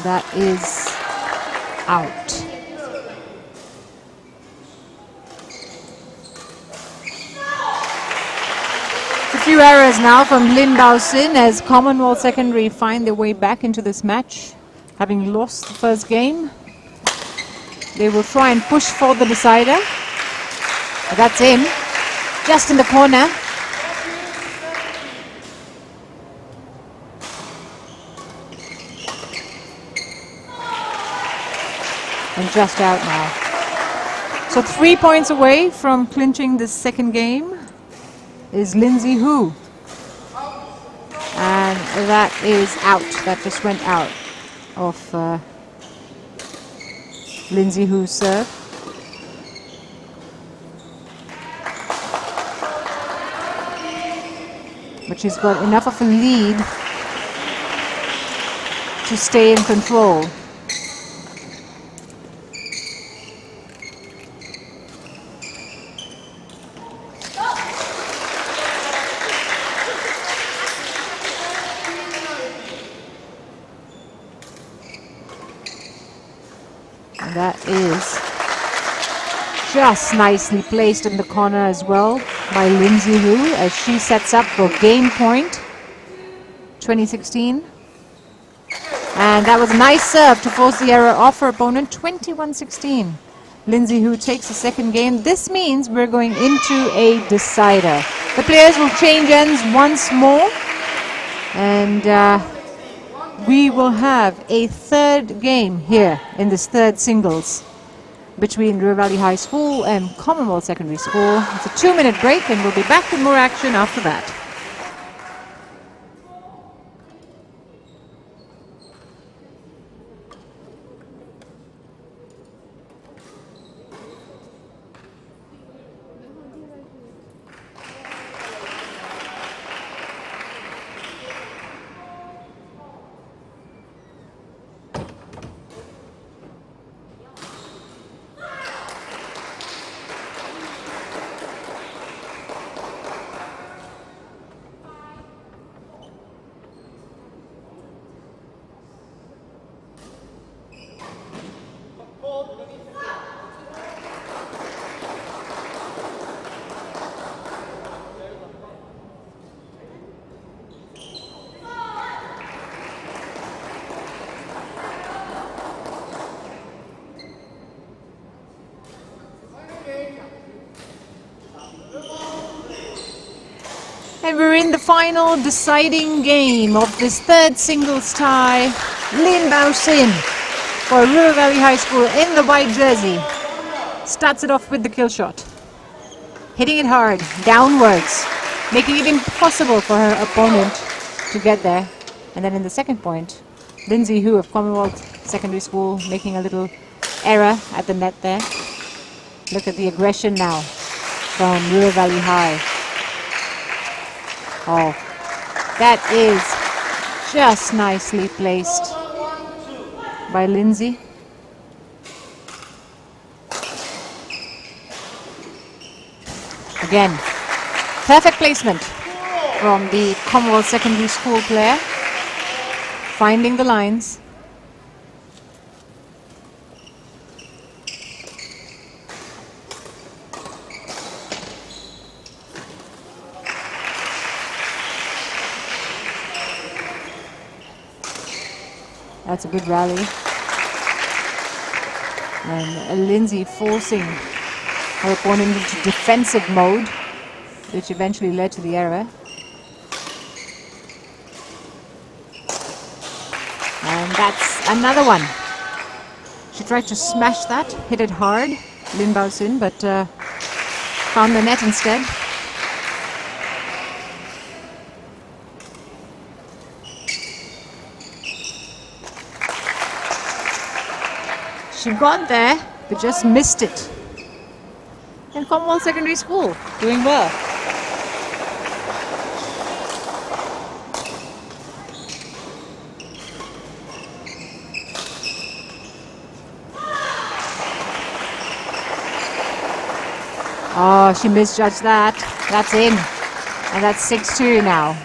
That is out. A few errors now from Lin Bao-sin as Commonwealth Secondary find their way back into this match. Having lost the first game, they will try and push for the decider. But that's in, just in the corner. And just out now. So 3 points away from clinching this second game is Lindsay Hu. And that is out. That just went out of Lindsay Hu's serve. But she's got enough of a lead to stay in control. That is just nicely placed in the corner as well by Lindsay Hu as she sets up for game point 2016. And that was a nice serve to force the error off her opponent. 21-16. Lindsay Hu takes the second game. This means we're going into a decider. The players will change ends once more, and we will have a third game here in this third singles between River Valley High School and Commonwealth Secondary School. It's a 2-minute break, and we'll be back with more action after that. And we're in the final deciding game of this third singles tie. Lin Bao Sin for River Valley High School in the white jersey starts it off with the kill shot. Hitting it hard, downwards, making it impossible for her opponent to get there. And then in the second point, Lindsay Hu of Commonwealth Secondary School making a little error at the net there. Look at the aggression now from River Valley High. Oh, that is just nicely placed by Lindsay. Again, perfect placement from the Commonwealth Secondary School player. Finding the lines. That's a good rally. And Lindsay forcing her opponent into defensive mode, which eventually led to the error. And that's another one. She tried to smash that, hit it hard, Lin Bao Sin, but found the net instead. She got there, but just missed it. And Commonwealth Secondary School doing well. Oh, she misjudged that. That's in. And that's 6-2 now.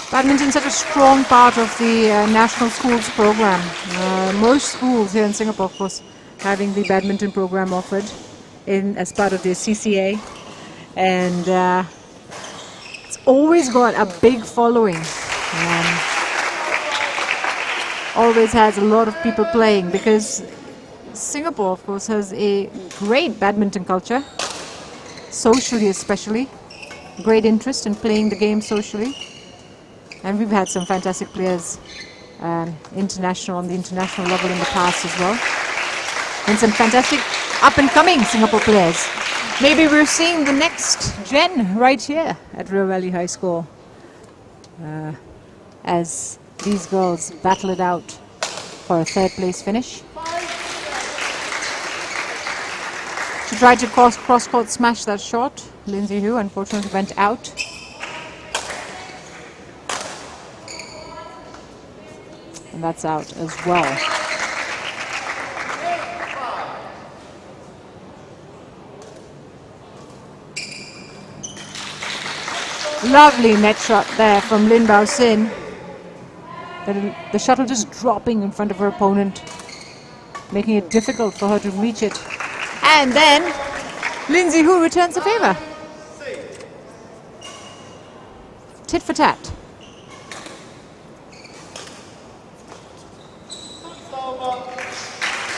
Badminton is such a strong part of the national schools program. Most schools here in Singapore, of course, having the badminton program offered as part of their CCA. And it's always got a big following. Always has a lot of people playing because Singapore, of course, has a great badminton culture, socially especially. Great interest in playing the game socially. And we've had some fantastic players on the international level in the past as well. And some fantastic up-and-coming Singapore players. Maybe we're seeing the next gen right here at River Valley High School as these girls battle it out for a third place finish. She tried to cross-court smash that shot. Lindsay Hu unfortunately went out. And that's out as well. Lovely net shot there from Lin Bao Sin. The shuttle just dropping in front of her opponent, making it difficult for her to reach it. And then Lindsay Hu returns the favor. Tit for tat.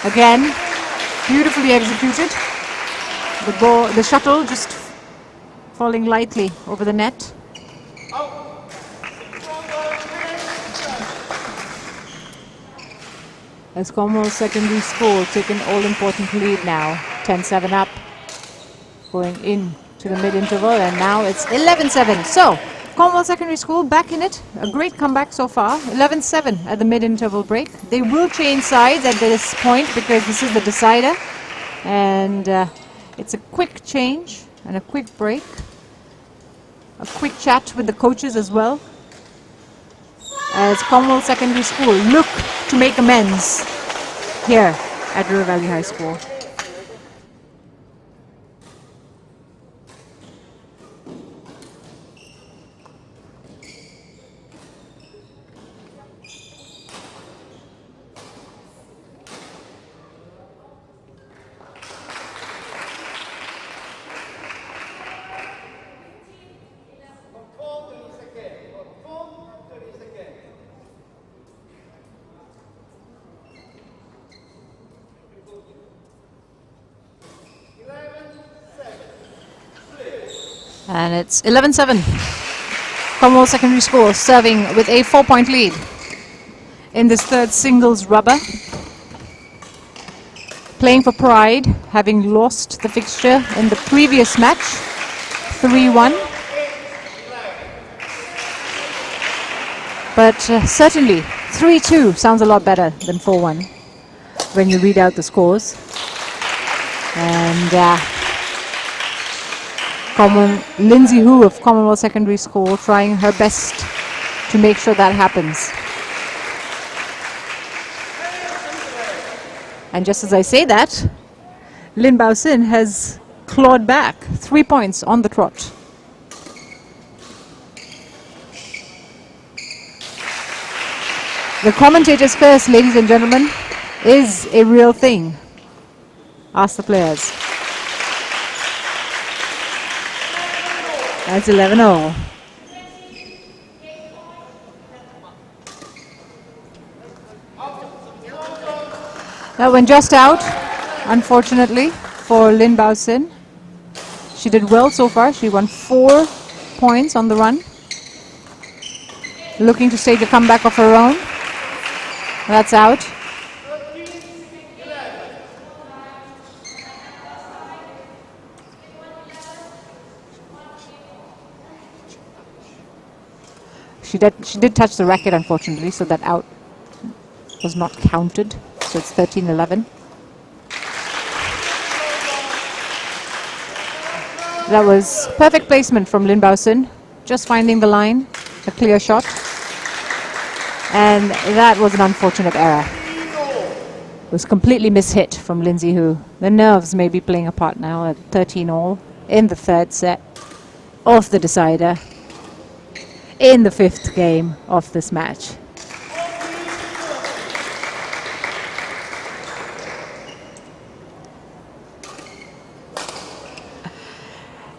Again, beautifully executed. The shuttle just falling lightly over the net. As Commonwealth Secondary School take an all-important lead now, 10-7 up, going in to the mid-interval, and now it's 11-7. So, Commonwealth Secondary School back in it. A great comeback so far. 11-7 at the mid-interval break. They will change sides at this point because this is the decider. And it's a quick change and a quick break. A quick chat with the coaches as well. As Commonwealth Secondary School look to make amends here at River Valley High School. And it's 11-7. Commonwealth Secondary School serving with a 4-point lead in this third singles rubber. Playing for pride, having lost the fixture in the previous match, 3-1. But certainly 3-2 sounds a lot better than 4-1 when you read out the scores. And Lindsay Hu of Commonwealth Secondary School trying her best to make sure that happens. And just as I say that, Lin Bao Sin has clawed back 3 points on the trot. The commentator's curse, ladies and gentlemen, is a real thing. Ask the players. That's 11-0. That went just out, unfortunately, for Lin Bao Sin. She did well so far. She won 4 points on the run. Looking to stage a comeback of her own. That's out. She did touch the racket, unfortunately, so that out was not counted. So it's 13-11. That was perfect placement from Lin Bao Sin. Just finding the line, a clear shot. And that was an unfortunate error. It was completely mishit from Lindsay Hu. The nerves may be playing a part now at 13-all in the third set of the decider in the 5th game of this match.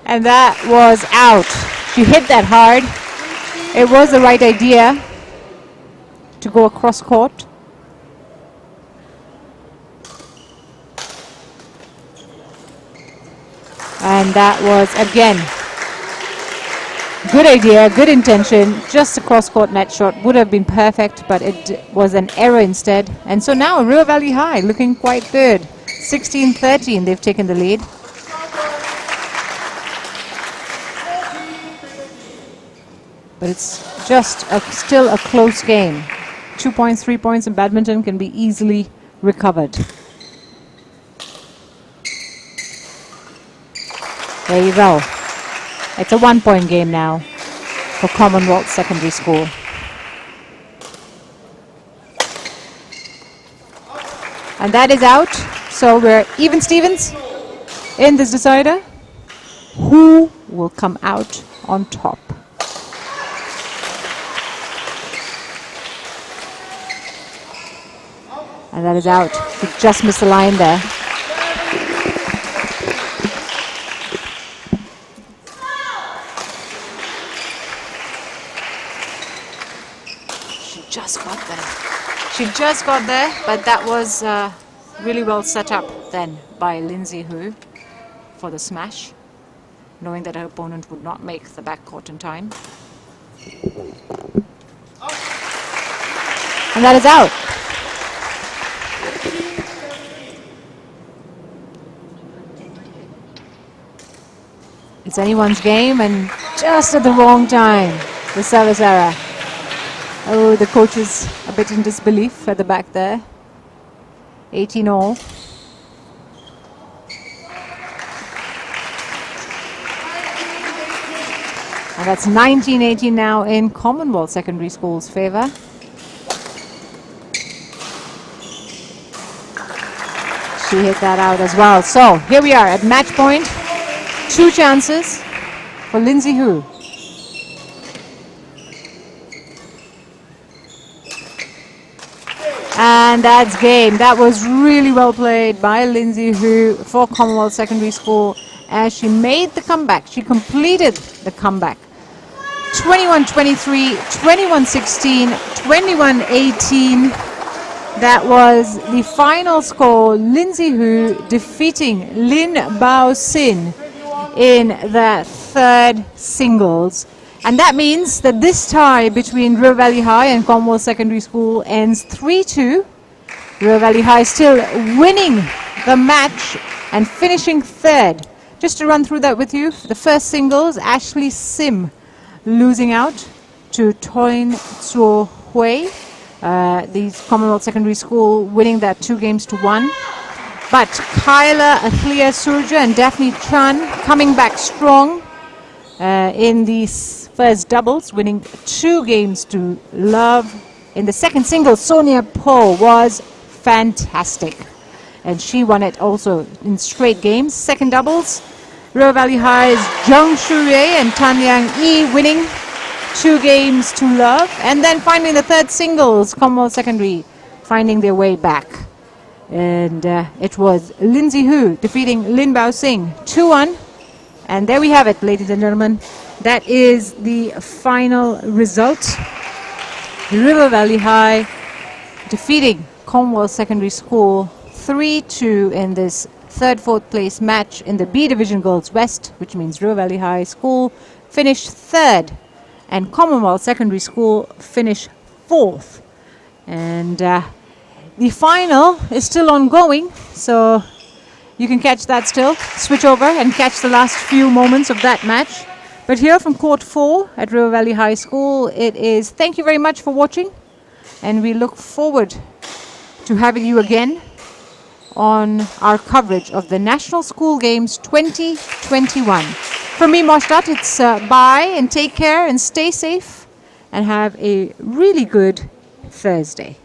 And that was out. She hit that hard. It was the right idea to go across court. And that was, again, good idea, good intention. Just a cross-court net shot would have been perfect, but it was an error instead. And so now River Valley High looking quite good. 16-13, they've taken the lead. But it's just still a close game. 2 points, 3 points in badminton can be easily recovered. There you go. It's a 1-point game now for Commonwealth Secondary School. And that is out. So we're even Stevens in this decider. Who will come out on top? And that is out. She just missed the line there. She just got there. She just got there, but that was really well set up then by Lindsay Hu for the smash, knowing that her opponent would not make the backcourt in time. And that is out. It's anyone's game, and just at the wrong time, the service error. Oh, the coach is a bit in disbelief at the back there. 18-all. And that's 19-18 now in Commonwealth Secondary School's favor. She hit that out as well. So here we are at match point. 2 chances for Lindsay Hu. And that's game. That was really well played by Lindsay Hu for Commonwealth Secondary School as she made the comeback. She completed the comeback. 21-23, 21-16, 21-18. That was the final score. Lindsay Hu defeating Lin Bao Sin in the third singles. And that means that this tie between River Valley High and Commonwealth Secondary School ends 3-2. River Valley High still winning the match and finishing third. Just to run through that with you, the first singles, Ashley Sim losing out to Toin Tso Hui. The Commonwealth Secondary School winning that 2-1. But Kyla Athlia Surja and Daphne Chan coming back strong in these first doubles, winning 2-0. In the second singles, Sonia Po was fantastic, and she won it also in straight games. Second doubles, River Valley High's Zheng Shurue and Tanyang Yi winning 2-0. And then finally the third singles, Commonwealth Secondary finding their way back. And it was Lindsay Hu defeating Lin Bao Singh 2-1. And there we have it, ladies and gentlemen. That is the final result. River Valley High defeating Commonwealth Secondary School 3-2 in this third-fourth place match in the B Division Girls West, which means River Valley High School finished third and Commonwealth Secondary School finished fourth. And the final is still ongoing, so you can catch that still. Switch over and catch the last few moments of that match. But here from Court 4 at River Valley High School, it is thank you very much for watching, and we look forward to having you again on our coverage of the National School Games 2021. From me, Moshdat, it's bye and take care and stay safe and have a really good Thursday.